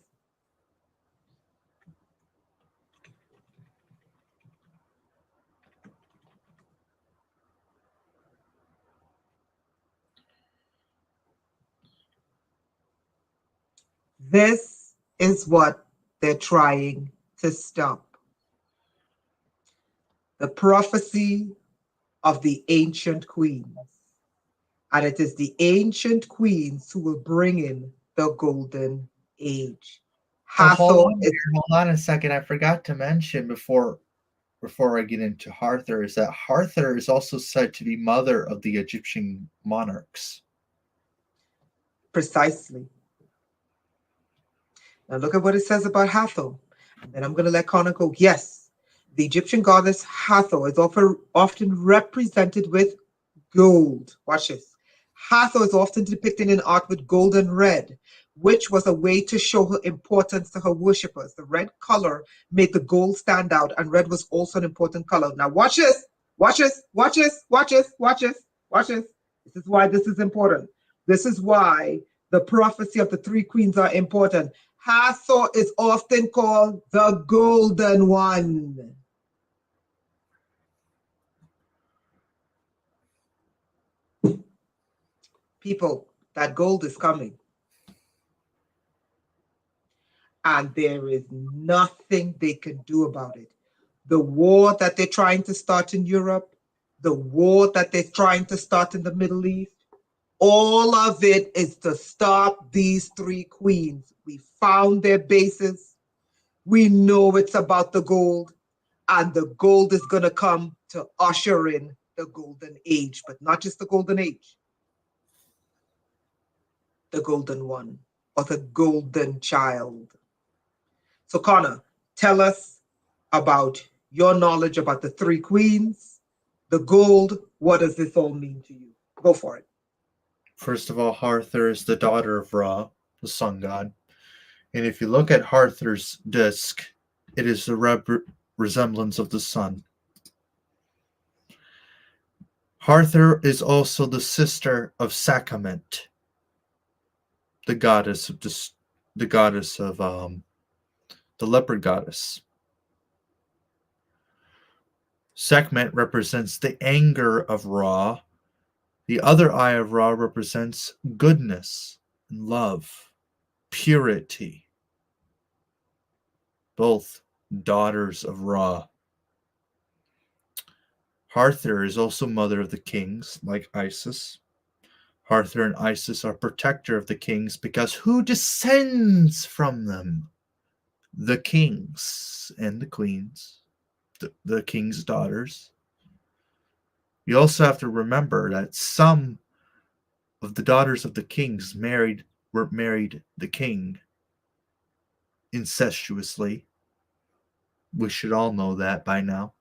This is what they're trying to stop. The prophecy of the ancient queens. And it is the ancient queens who will bring in the golden age. Oh, Hathor is hold on a second. I forgot to mention before I get into Hathor is that Hathor is also said to be mother of the Egyptian monarchs. precisely. Now look at what it says about Hathor. And then I'm going to let Connor go. Yes, the Egyptian goddess Hathor is often represented with gold. Watch this. Hathor is often depicted in art with gold and red, which was a way to show her importance to her worshippers. The red color made the gold stand out, and red was also an important color. Now watch this. Watch this. Watch this. Watch this. Watch this. Watch this. This is why this is important. This is why the prophecy of the three queens are important. Hathor is often called the Golden One. People, that gold is coming. And there is nothing they can do about it. The war that they're trying to start in Europe, the war that they're trying to start in the Middle East, all of it is to stop these three queens. We found their bases. We know it's about the gold, and the gold is going to come to usher in the golden age, but not just the golden age, the golden one, or the golden child. So, Connor, tell us about your knowledge about the three queens, the gold. What does this all mean to you? Go for it. First of all, Hathor is the daughter of Ra, the sun god. And if you look at Hathor's disk, it is the resemblance of the sun. Hathor is also the sister of Sekhmet, the goddess of the leopard goddess. Sekhmet represents the anger of Ra. The other eye of Ra represents goodness and love, purity. Both daughters of Ra. Hathor is also mother of the kings, like Isis. Hathor and Isis are protector of the kings because who descends from them? The kings and the queens, the king's daughters. You also have to remember that some of the daughters of the kings married the king incestuously. We should all know that by now.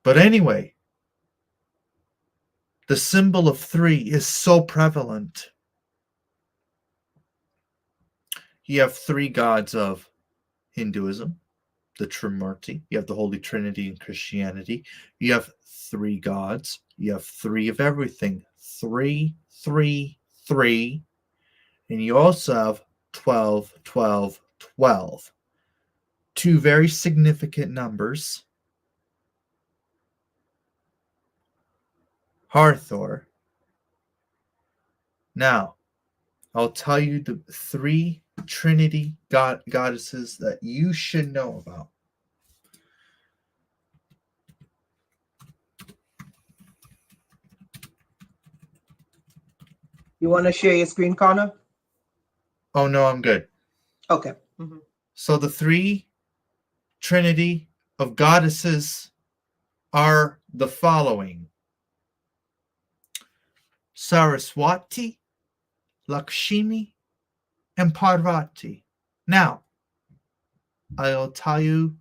But anyway, the symbol of three is so prevalent. You have three gods of Hinduism, the Trimurti. You have the Holy Trinity in Christianity. You have three gods. You have three of everything. 3, 3, 3. And you also have 12, 12, 12. Two very significant numbers. Hathor. Now, I'll tell you the three Trinity goddesses that you should know about. You want to share your screen, Connor? Oh, no, I'm good. Okay. Mm-hmm. So the three Trinity of goddesses are the following: Saraswati, Lakshmi, and Parvati. Now, I'll tell you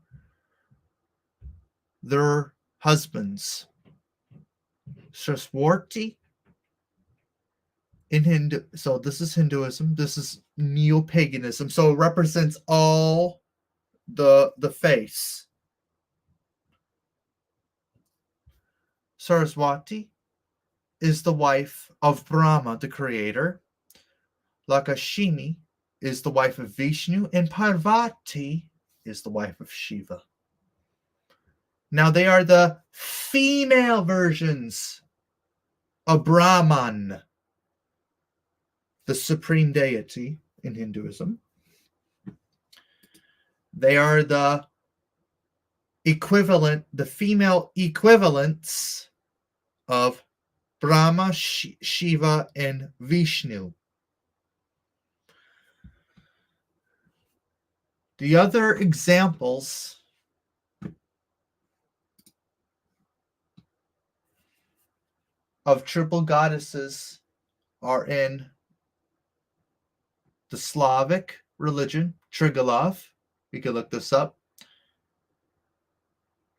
their husbands. Saraswati in Hindu, so this is Hinduism, this is neo-paganism, so it represents all the face. Saraswati is the wife of Brahma, the creator. Lakshmi is the wife of Vishnu, and Parvati is the wife of Shiva. Now they are the female versions of Brahman. the supreme deity in Hinduism. They are the female equivalents of Brahma, Shiva, and Vishnu. The other examples of triple goddesses are in the Slavic religion, Triglav. You can look this up.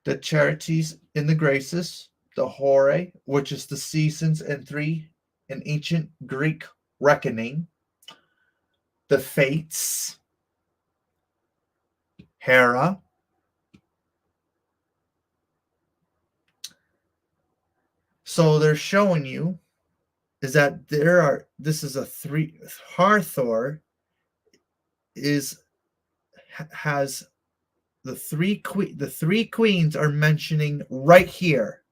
The Charities in the Graces, the Hore, which is the seasons and 3 in ancient Greek reckoning. The Fates, Hera. So they're showing you is that this is a 3. Hathor has the 3 queens are mentioning right here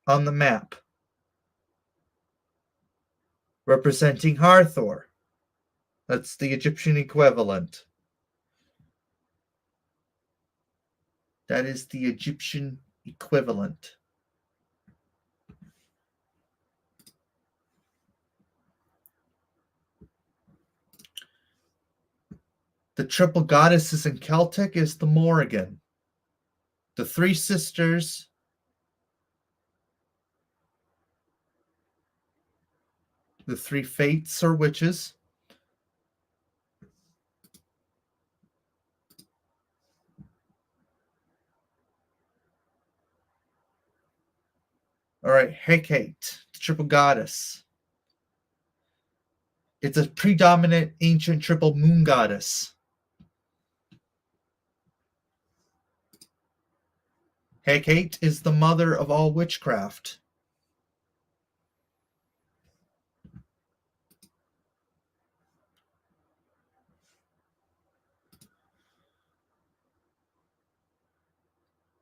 on the map, representing Hathor. That's the Egyptian equivalent. That is the Egyptian equivalent. The triple goddesses in Celtic is the Morrigan. The 3 sisters, the 3 fates or witches. All right, Hecate, the triple goddess. It's a predominant ancient triple moon goddess. Hecate is the mother of all witchcraft.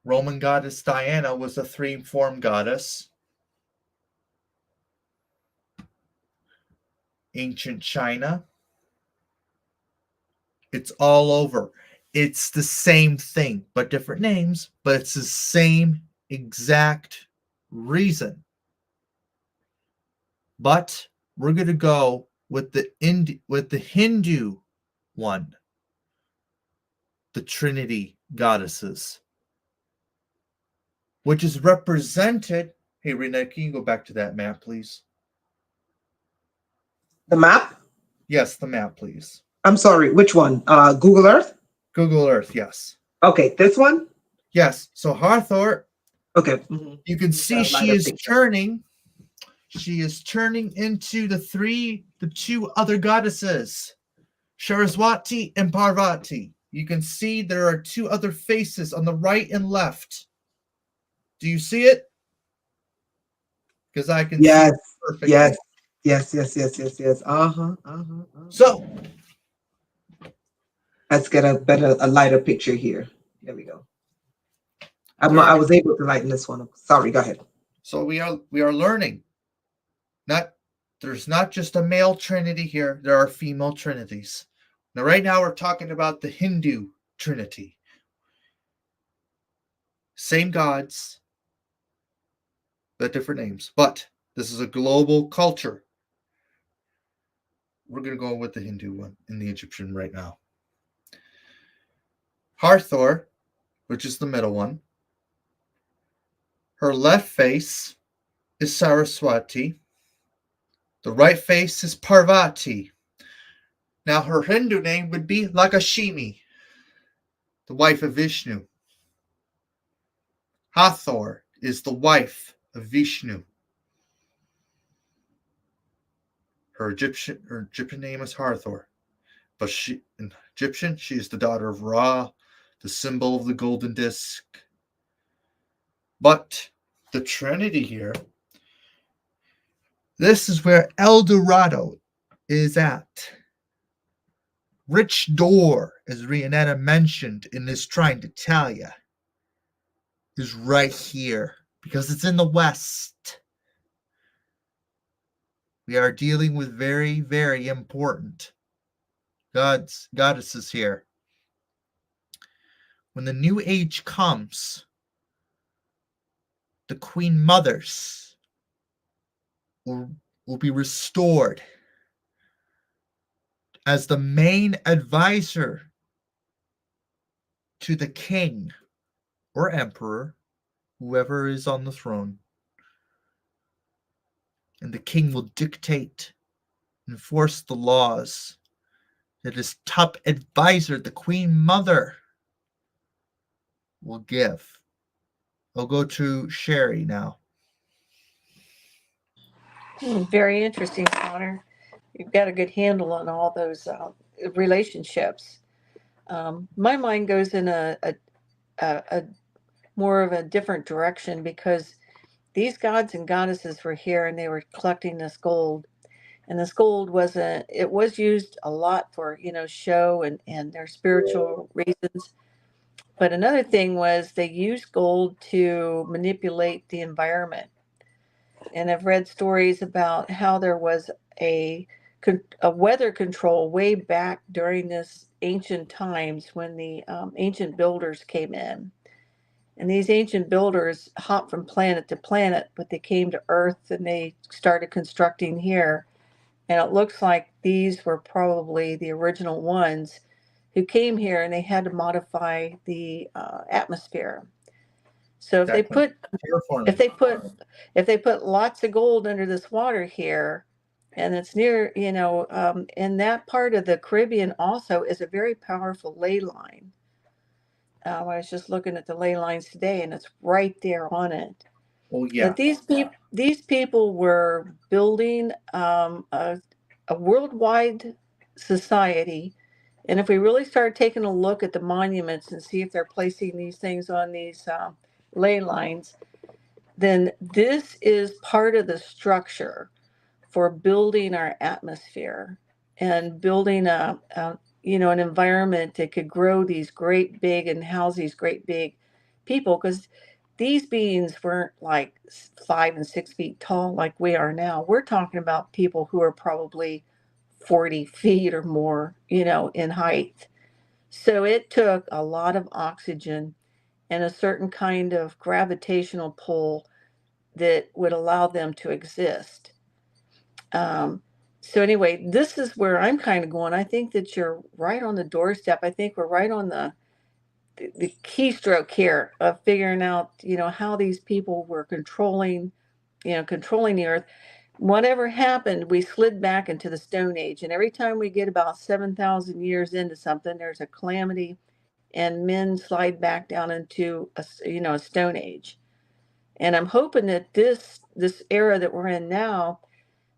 Roman goddess Diana was a 3-form goddess. Ancient China. It's all over. It's the same thing, but different names, but it's the same exact reason. But we're going to go with the Hindu one, the Trinity goddesses, which is represented. Hey, Rena, can you go back to that map, please? The map? Yes, the map, please. I'm sorry, which one? Google Earth? Google Earth, yes. Okay, this one? Yes. So Hathor, okay. You can see she is turning. She is turning into the 2 other goddesses, Saraswati and Parvati. You can see there are 2 other faces on the right and left. Do you see it? Because I can see it perfectly. Yes. So let's get a lighter picture here. There we go. I was able to lighten this one up. Sorry, go ahead. So we are learning. There's not just a male trinity here. There are female trinities. Now, right now, we're talking about the Hindu trinity. Same gods, but different names. But this is a global culture. We're going to go with the Hindu one and the Egyptian right now. Hathor, which is the middle one. Her left face is Saraswati. The right face is Parvati. Now, her Hindu name would be Lakshmi, the wife of Vishnu. Hathor is the wife of Vishnu. Her Egyptian name is Hathor, but in Egyptian, she is the daughter of Ra, the symbol of the golden disc. But the Trinity here, this is where El Dorado is at. Rich door, as Rianetta mentioned and is trying to tell you, is right here because it's in the West. We are dealing with very, very important goddesses here. When the new age comes, the queen mothers will be restored as the main advisor to the king or emperor, whoever is on the throne. And the king will dictate, enforce the laws that his top advisor, the queen mother, will give. I'll go to Sherry now. Very interesting, Connor. You've got a good handle on all those relationships. My mind goes in a more of a different direction because these gods and goddesses were here and they were collecting this gold. And this gold it was used a lot for, show and their spiritual reasons. But another thing was they used gold to manipulate the environment. And I've read stories about how there was a weather control way back during this ancient times when the ancient builders came in. And these ancient builders hopped from planet to planet, but they came to Earth and they started constructing here. And it looks like these were probably the original ones who came here and they had to modify the atmosphere. So Exactly. if they put if they put lots of gold under this water here, and it's near, in that part of the Caribbean also is a very powerful ley line. I was just looking at the ley lines today, and it's right there on it. Oh yeah. But these people were building a worldwide society, and if we really start taking a look at the monuments and see if they're placing these things on these ley lines, then this is part of the structure for building our atmosphere and building an environment that could grow these great big and house these great big people, because these beings weren't like 5 and 6 feet tall like we are now. We're talking about people who are probably 40 feet or more, in height. So it took a lot of oxygen and a certain kind of gravitational pull that would allow them to exist. Um, so anyway, this is where I'm kind of going. I think that you're right on the doorstep. I think we're right on the keystroke here of figuring out, how these people were controlling the earth. Whatever happened, we slid back into the Stone Age, and every time we get about 7,000 years into something, there's a calamity, and men slide back down into a Stone Age. And I'm hoping that this era that we're in now,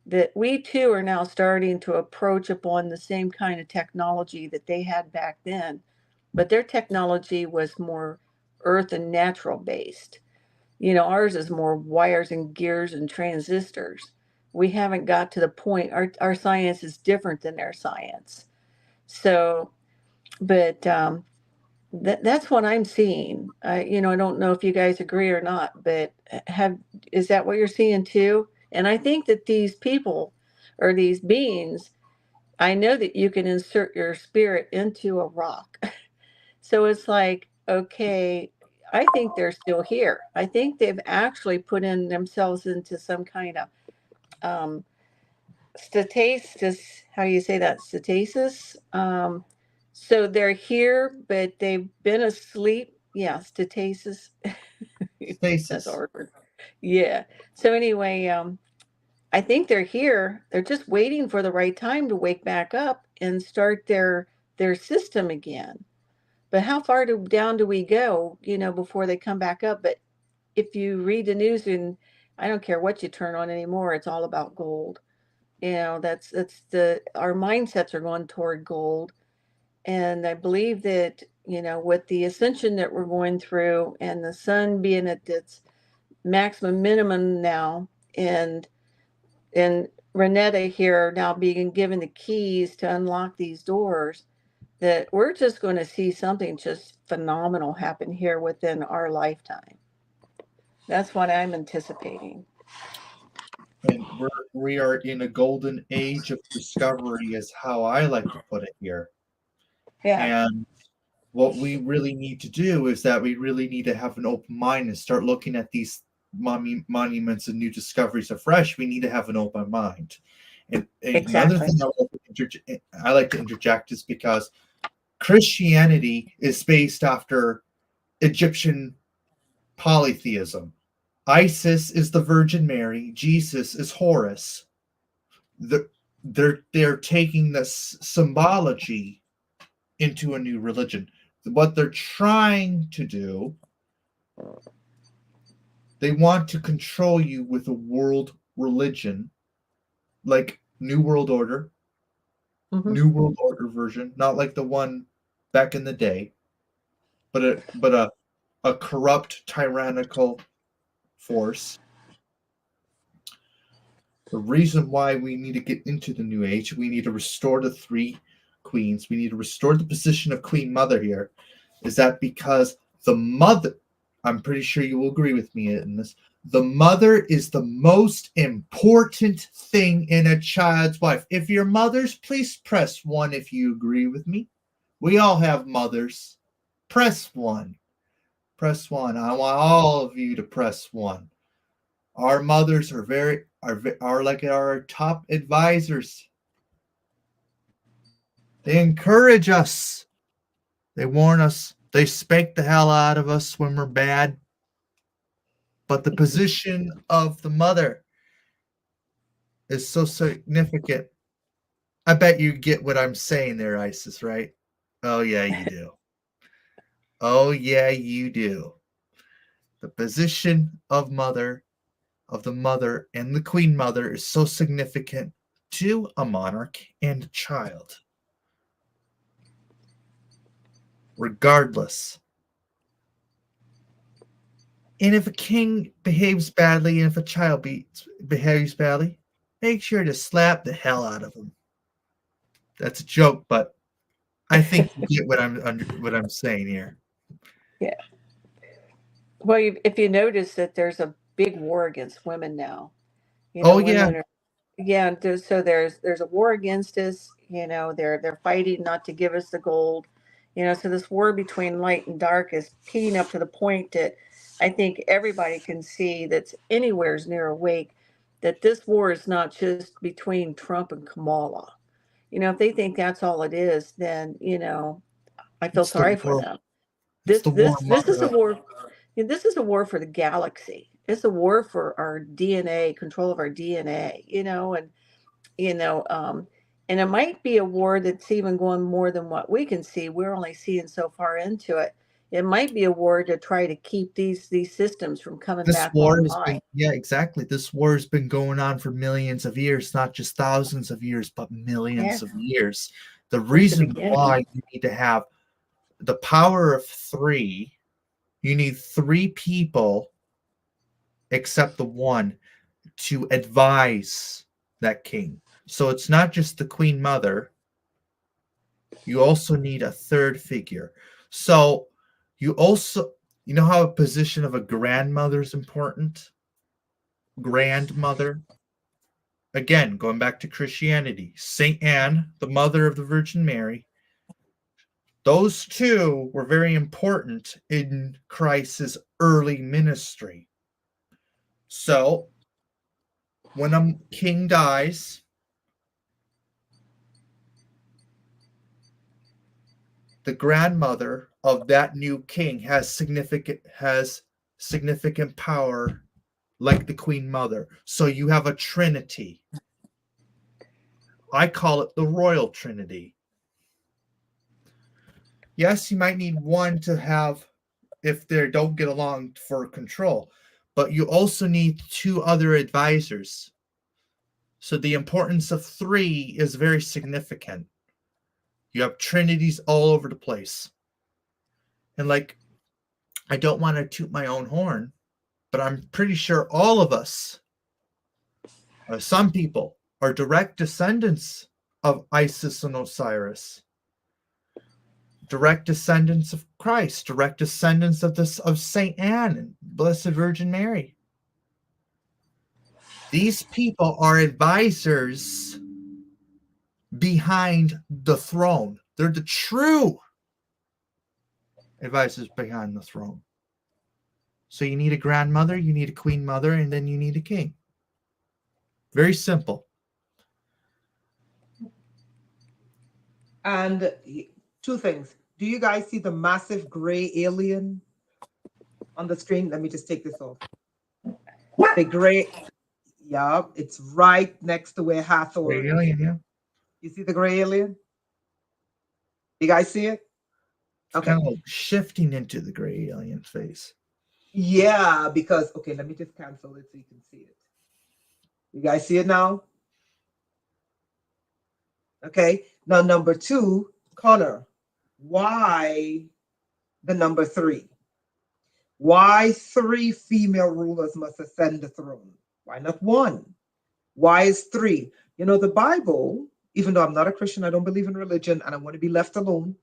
that we too are now starting to approach upon the same kind of technology that they had back then, but their technology was more earth and natural based. Ours is more wires and gears and transistors. We haven't got to the point. Our science is different than their science. So, but that's what I'm seeing. I don't know if you guys agree or not, but is that what you're seeing too? And I think that these people or these beings, I know that you can insert your spirit into a rock. So it's like, okay, I think they're still here. I think they've actually put in themselves into some kind of um, stasis. How do you say that? Stasis. So they're here, but they've been asleep. Yeah, stasis. That's a Stasis. hard word. Yeah. So anyway, I think they're here. They're just waiting for the right time to wake back up and start their system again. But how far down do we go, before they come back up? But if you read the news, and I don't care what you turn on anymore, it's all about gold. That's our mindsets are going toward gold. And I believe that, with the ascension that we're going through and the sun being at its maximum minimum now, and Renetta here now being given the keys to unlock these doors, that we're just going to see something just phenomenal happen here within our lifetime. That's what I'm anticipating. And we are in a golden age of discovery, is how I like to put it here. Yeah. And what we really need to do is that we really need to have an open mind and start looking at these monuments and new discoveries afresh. We need to have an open mind. And another Exactly. thing I like to interject is because Christianity is based after Egyptian polytheism. Isis is the Virgin Mary. Jesus is Horus. They're taking this symbology into a new religion. What they're trying to do, they want to control you with a world religion, like New World Order, New World Order version, not like the one back in the day, but a corrupt, tyrannical force. The reason why we need to get into the New Age, we need to restore the three queens, we need to restore the position of Queen Mother here, is that because the mother, I'm pretty sure you will agree with me in this, the mother is the most important thing in a child's life. If you're mothers, please press 1 if you agree with me. We all have mothers. Press 1. Press 1. I want all of you to press 1. Our mothers are like our top advisors. They encourage us. They warn us. They spank the hell out of us when we're bad. But the position of the mother is so significant. I bet you get what I'm saying there, Isis, right? Oh, yeah, you do. Oh, yeah, you do. The position of the mother and the queen mother is so significant to a monarch and a child. Regardless. And if a king behaves badly and if a child behaves badly, make sure to slap the hell out of him. That's a joke, but I think you get what I'm saying here. Yeah. Well, if you notice that there's a big war against women now, Oh yeah, women are, yeah. So there's a war against us. They're fighting not to give us the gold. So this war between light and dark is heating up to the point that I think everybody can see that's anywhere's near awake that this war is not just between Trump and Kamala. If they think that's all it is, then I feel it's the sorry for war. them. It's This the war. this this is a war. This is a war for the galaxy. It's a war for our DNA, control of our DNA. You know, um, and it might be a war that's even going more than what we can see. We're only seeing so far into it. It might be a war to try to keep these systems from coming This back war has online. been, yeah, exactly. This war has been going on for millions of years, not just thousands of years, but Yeah, millions of years. The since the reason beginning. why you need to have the power of 3, you need 3 people except the one to advise that king. So it's not just the queen mother, you also need a third figure. So you know how a position of a grandmother is important? Grandmother. Again, going back to Christianity, Saint Anne, the mother of the Virgin Mary, those two were very important in Christ's early ministry. So when a king dies, the grandmother of that new king has significant power like the queen mother. So you have a trinity. I call it the royal trinity. Yes, you might need one to have if they don't get along for control, but you also need 2 other advisors. So the importance of 3 is very significant. You have trinities all over the place. And like, I don't want to toot my own horn, but I'm pretty sure all of us, some people, are direct descendants of Isis and Osiris, direct descendants of Christ, direct descendants of Saint Anne and Blessed Virgin Mary. These people are advisors behind the throne. They're the true advisors behind the throne. So you need a grandmother, you need a queen mother, and then you need a king. Very simple. And two things. Do you guys see the massive gray alien on the screen? Let me just take this off. The gray, yeah, it's right next to where Hathor is. Alien, yeah. You see the gray alien? You guys see it? It's Okay. kind of like shifting into the gray alien face. Yeah, because, okay, let me just cancel it so you can see it. You guys see it now? Okay. Now, number two, Connor, why the number three? Why three female rulers must ascend the throne? Why not one? Why is three? You know, the Bible, even though I'm not a Christian, I don't believe in religion, and I want to be left alone.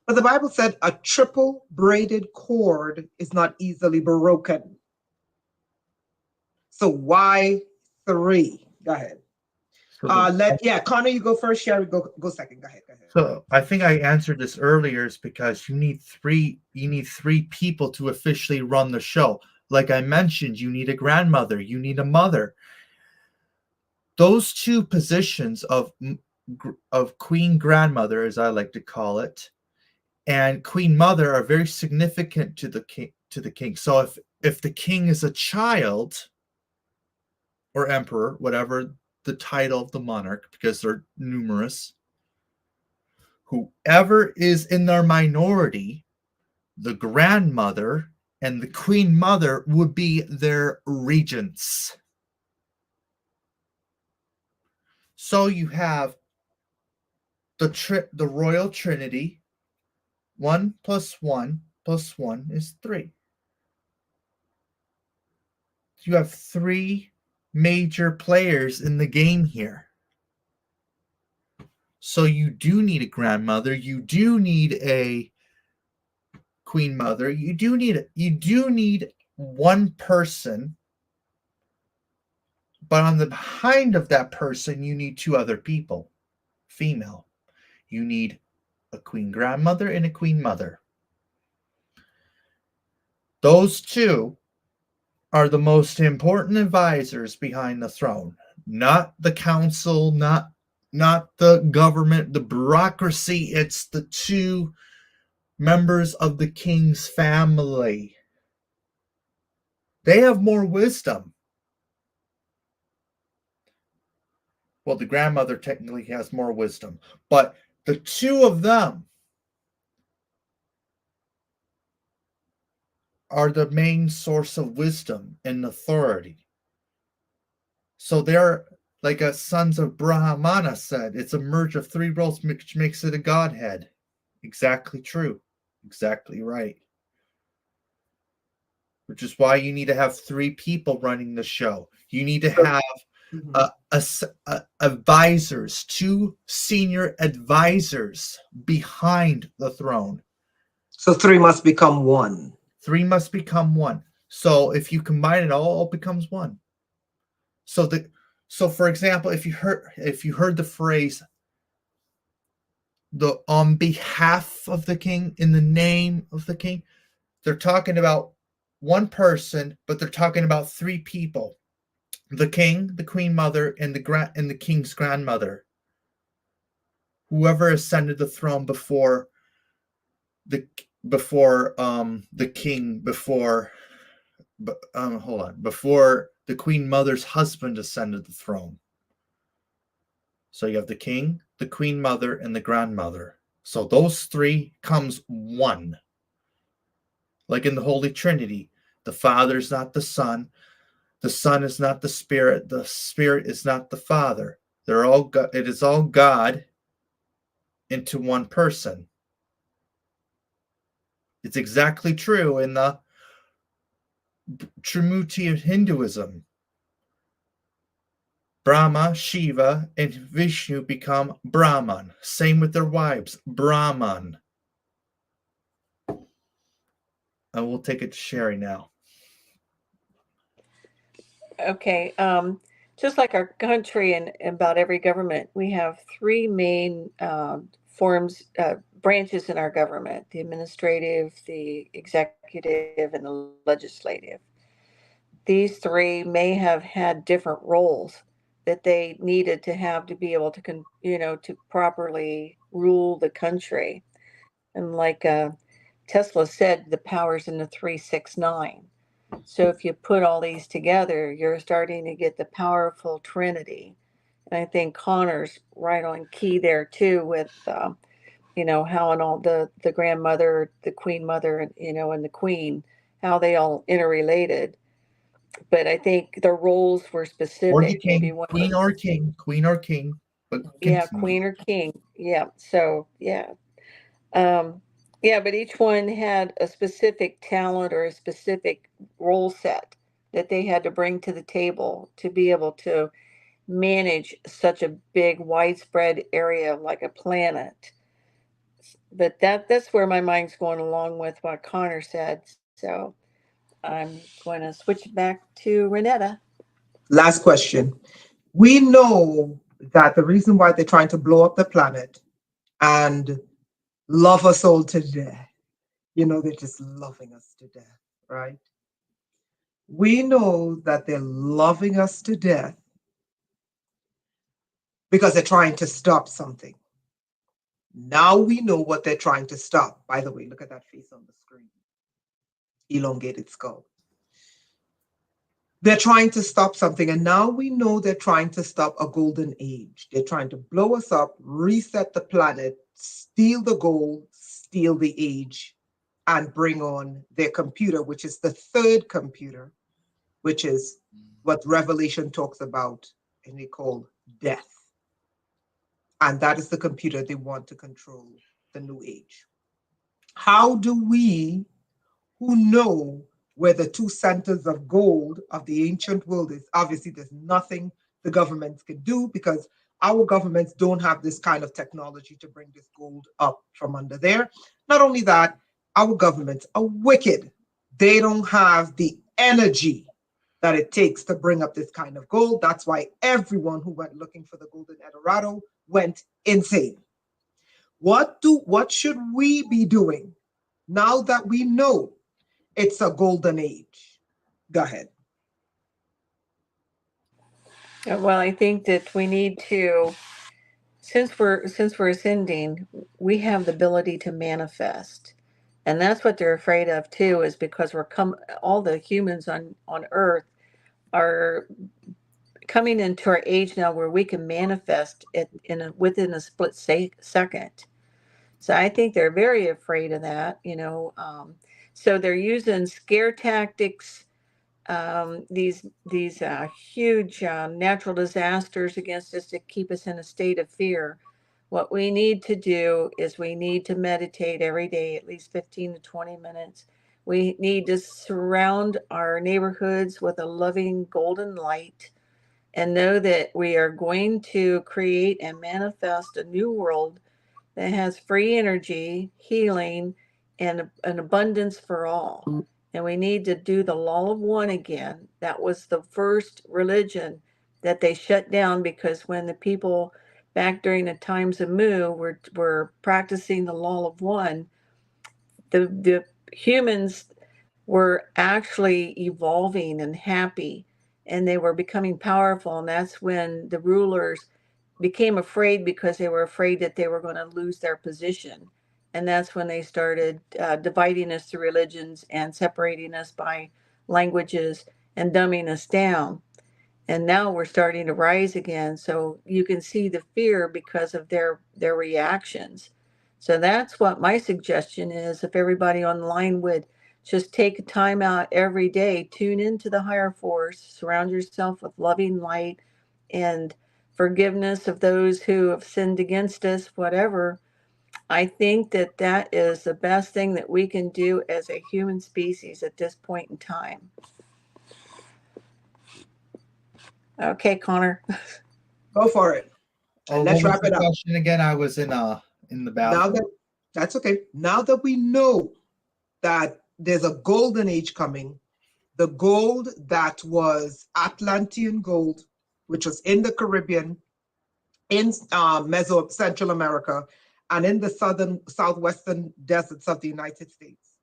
But the Bible said a triple braided cord is not easily broken. So why three? Go ahead. Connor, you go first. Sherry, go second. Go ahead. So I think I answered this earlier. Is because you need three people to officially run the show. Like I mentioned, you need a grandmother, you need a mother. Those two positions of queen grandmother, as I like to call it, and queen mother are very significant to the king. So if the king is a child or emperor, whatever the title of the monarch, because they're numerous, whoever is in their minority, the grandmother and the queen mother would be their regents. So you have the royal trinity. 1 + 1 + 1 is 3. You have 3 major players in the game here. So you do need a grandmother, you do need a queen mother, you do need one person, but on the behind of that person you need 2 other people, female. You need a queen grandmother and a queen mother. Those 2 are the most important advisors behind the throne, not the council, not the government, the bureaucracy. It's the 2 members of the king's family. They have more wisdom. Well, the grandmother technically has more wisdom, but the 2 of them are the main source of wisdom and authority. So they're like a sons of Brahmana said, it's a merge of 3 roles which makes it a godhead. Exactly true. Exactly right. Which is why you need to have 3 people running the show. You need to have advisors, 2 senior advisors behind the throne. So 3 must become 1. 3 must become 1. So if you combine it all becomes 1. So for example, if you heard the phrase the on behalf of the king, in the name of the king, they're talking about 1 person, but they're talking about 3 people: the king, the queen mother, and the king's grandmother. Whoever ascended the throne before the king, before the queen mother's husband ascended the throne. So you have the king, the queen mother, and the grandmother. So those 3 comes 1. Like in the Holy Trinity, the Father is not the Son is not the Spirit is not the Father. They're all it is all God into 1 person. It's exactly true in the Trimurti of Hinduism. Brahma, Shiva, and Vishnu become Brahman. Same with their wives, Brahman. I will take it to Sherry now. Okay. just like our country and about every government, we have three main forms, branches in our government: the administrative, the executive, and the legislative. These three may have had different roles that they needed to have to be able to, to properly rule the country. And like Tesla said, the power's in the 369. So if you put all these together, you're starting to get the powerful trinity. And I think Connor's right on key there too, with how and all the grandmother, the queen mother, and and the queen, how they all interrelated. But I think their roles were Or the specific. Maybe king, one queen or king, queen or king. But yeah, continue. queen or king. Yeah. So yeah. Um, yeah, but each one had a specific talent or a specific role set that they had to bring to the table to be able to manage such a big, widespread area like a planet. But that's where my mind's going along with what Connor said. So I'm going to switch back to Renetta. Last question. We know that the reason why they're trying to blow up the planet and love us all to death, they're just loving us to death, right? We know that they're loving us to death because they're trying to stop something. Now we know what they're trying to stop. By the way, look at that face on the screen. Elongated skull. They're trying to stop something, and now we know they're trying to stop a golden age. They're trying to blow us up, reset the planet, steal the gold, steal the age, and bring on their computer, which is the third computer, which is what Revelation talks about, and they call death. And that is the computer they want to control the new age. How do we, who know where the two centers of gold of the ancient world is? Obviously, there's nothing the governments can do because our governments don't have this kind of technology to bring this gold up from under there. Not only that, our governments are wicked. They don't have the energy that it takes to bring up this kind of gold. That's why everyone who went looking for the golden Eldorado went insane. What should we be doing now that we know it's a golden age? Go ahead. Well, I think that we need to, since we're ascending, we have the ability to manifest. And that's what they're afraid of too, is because all the humans on earth are coming into our age now where we can manifest it within a split second. So I think they're very afraid of that, so they're using scare tactics, these huge natural disasters against us to keep us in a state of fear. What we need to do is we need to meditate every day, at least 15 to 20 minutes. We need to surround our neighborhoods with a loving golden light and know that we are going to create and manifest a new world that has free energy, healing, and an abundance for all. And we need to do the law of one again. That was the first religion that they shut down because when the people back during the times of Mu were practicing the law of one, the humans were actually evolving and happy and they were becoming powerful. And that's when the rulers became afraid because they were afraid that they were going to lose their position. And that's when they started dividing us to religions and separating us by languages and dumbing us down. And now we're starting to rise again. So you can see the fear because of their reactions. So that's what my suggestion is. If everybody online would just take time out every day, tune into the higher force, surround yourself with loving light and forgiveness of those who have sinned against us, whatever. I think that that is the best thing that we can do as a human species at this point in time. Okay, Connor. Go for it. Oh, And what let's was wrap the it up. question again? I was in the Now bathroom. that that's okay. Now that we know that there's a golden age coming, the gold that was Atlantean gold, which was in the Caribbean, in Central America, and in the southwestern deserts of the United States,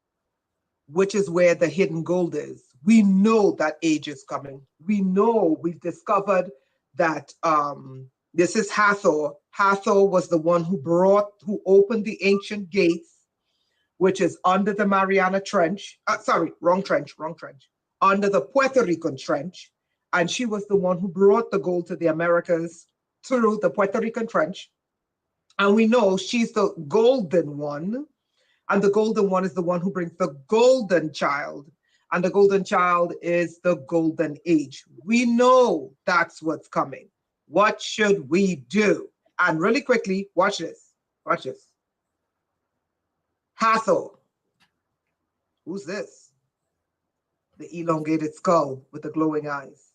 which is where the hidden gold is. We know that age is coming. We know, we've discovered that this is Hathor. Hathor was the one who opened the ancient gates, which is under the Mariana Trench. Sorry, wrong trench. Under the Puerto Rican Trench. And she was the one who brought the gold to the Americas through the Puerto Rican Trench. And we know she's the golden one. And the golden one is the one who brings the golden child. And the golden child is the golden age. We know that's what's coming. What should we do? And really quickly, watch this. Watch this. Hathor. Who's this? The elongated skull with the glowing eyes.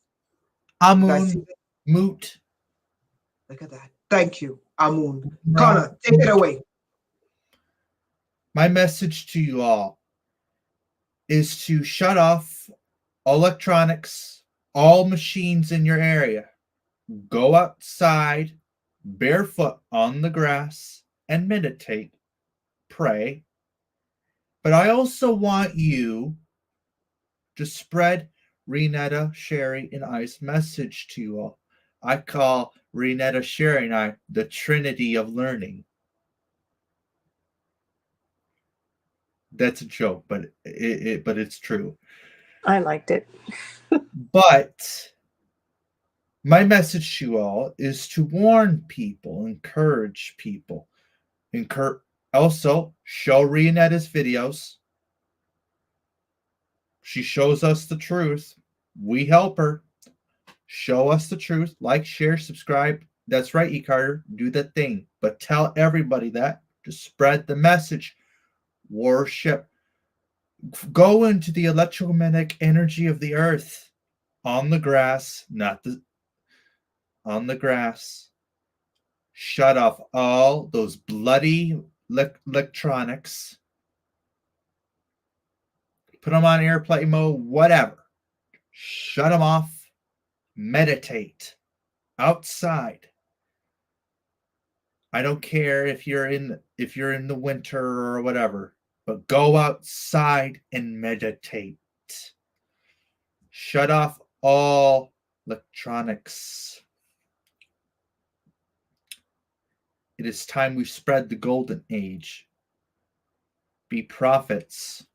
You guys see Amun, that? Moot. Look at that. Thank you, Amun. Connor, take it away. My message to you all is to shut off electronics, all machines in your area. Go outside, barefoot on the grass, and meditate, pray. But I also want you to spread Renetta, Sherry, and I's message to you all. I call Renetta, Sherry, and I the Trinity of Learning. That's a joke, but it's true. I liked it. But my message to you all is to warn people, encourage people, also show Renetta's videos. She shows us the truth. We help her. Show us the truth. Like, share, subscribe. That's right, E. Carter. Do that thing. But tell everybody that. To spread the message. Worship. Go into the electromagnetic energy of the earth. On the grass, on the grass. Shut off all those bloody electronics. Put them on airplane mode, whatever. Shut them off. Meditate outside. I don't care if you're in the winter or whatever, but go outside and meditate. Shut off all electronics. It is time we spread the golden age. Be prophets.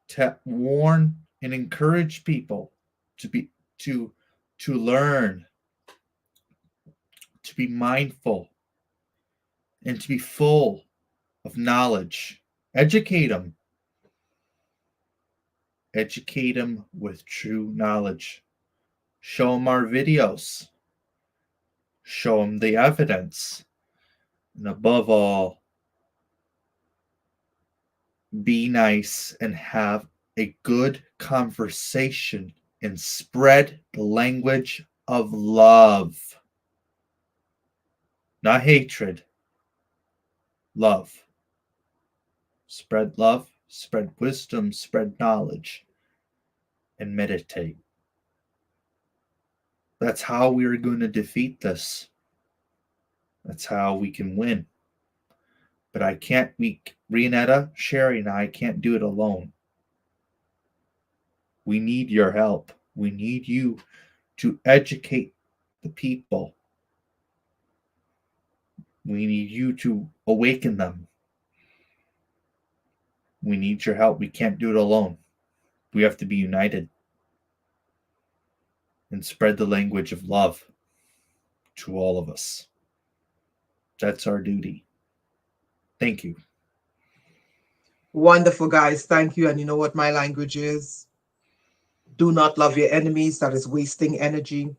To warn and encourage people to learn, to be mindful, and to be full of knowledge. Educate them. Educate them with true knowledge. Show them our videos. Show them the evidence. And above all, be nice and have a good conversation and spread the language of love. Not hatred. Love. Spread love, spread wisdom, spread knowledge, and meditate. That's how we're going to defeat this. That's how we can win. But Renetta, Sherry, and I can't do it alone. We need your help. We need you to educate the people. We need you to awaken them. We need your help. We can't do it alone. We have to be united and spread the language of love to all of us. That's our duty. Thank you. Wonderful, guys. Thank you. And you know what my language is? Do not love your enemies. That is wasting energy.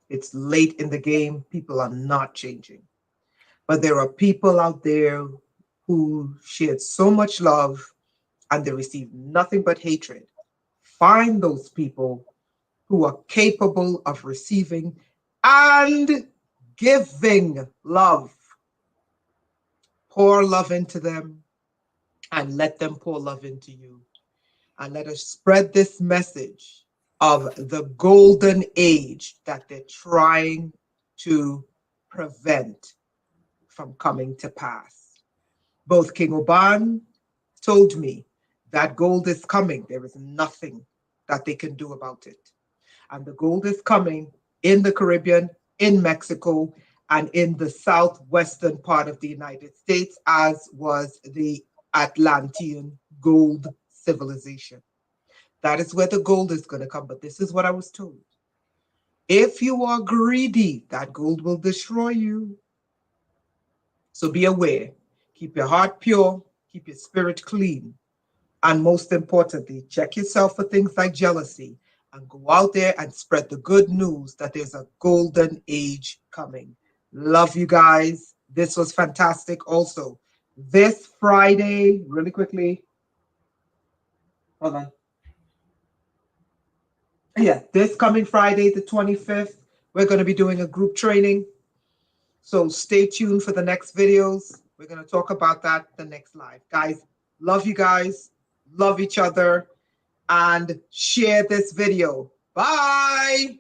It's late in the game. People are not changing. But there are people out there who shared so much love and they receive nothing but hatred. Find those people who are capable of receiving and giving love. Pour love into them and let them pour love into you. And let us spread this message of the golden age that they're trying to prevent from coming to pass. Both King Oban told me that gold is coming. There is nothing that they can do about it. And the gold is coming in the Caribbean, in Mexico, and in the southwestern part of the United States, as was the Atlantean gold civilization. That is where the gold is going to come. But this is what I was told. If you are greedy, that gold will destroy you. So be aware. Keep your heart pure, keep your spirit clean. And most importantly, check yourself for things like jealousy and go out there and spread the good news that there's a golden age coming. Love you guys. This was fantastic. Also, this Friday, really quickly, hold on. Yeah, this coming Friday, the 25th, we're going to be doing a group training. So stay tuned for the next videos. We're going to talk about that the next live. Guys, love you guys. Love each other. And share this video. Bye.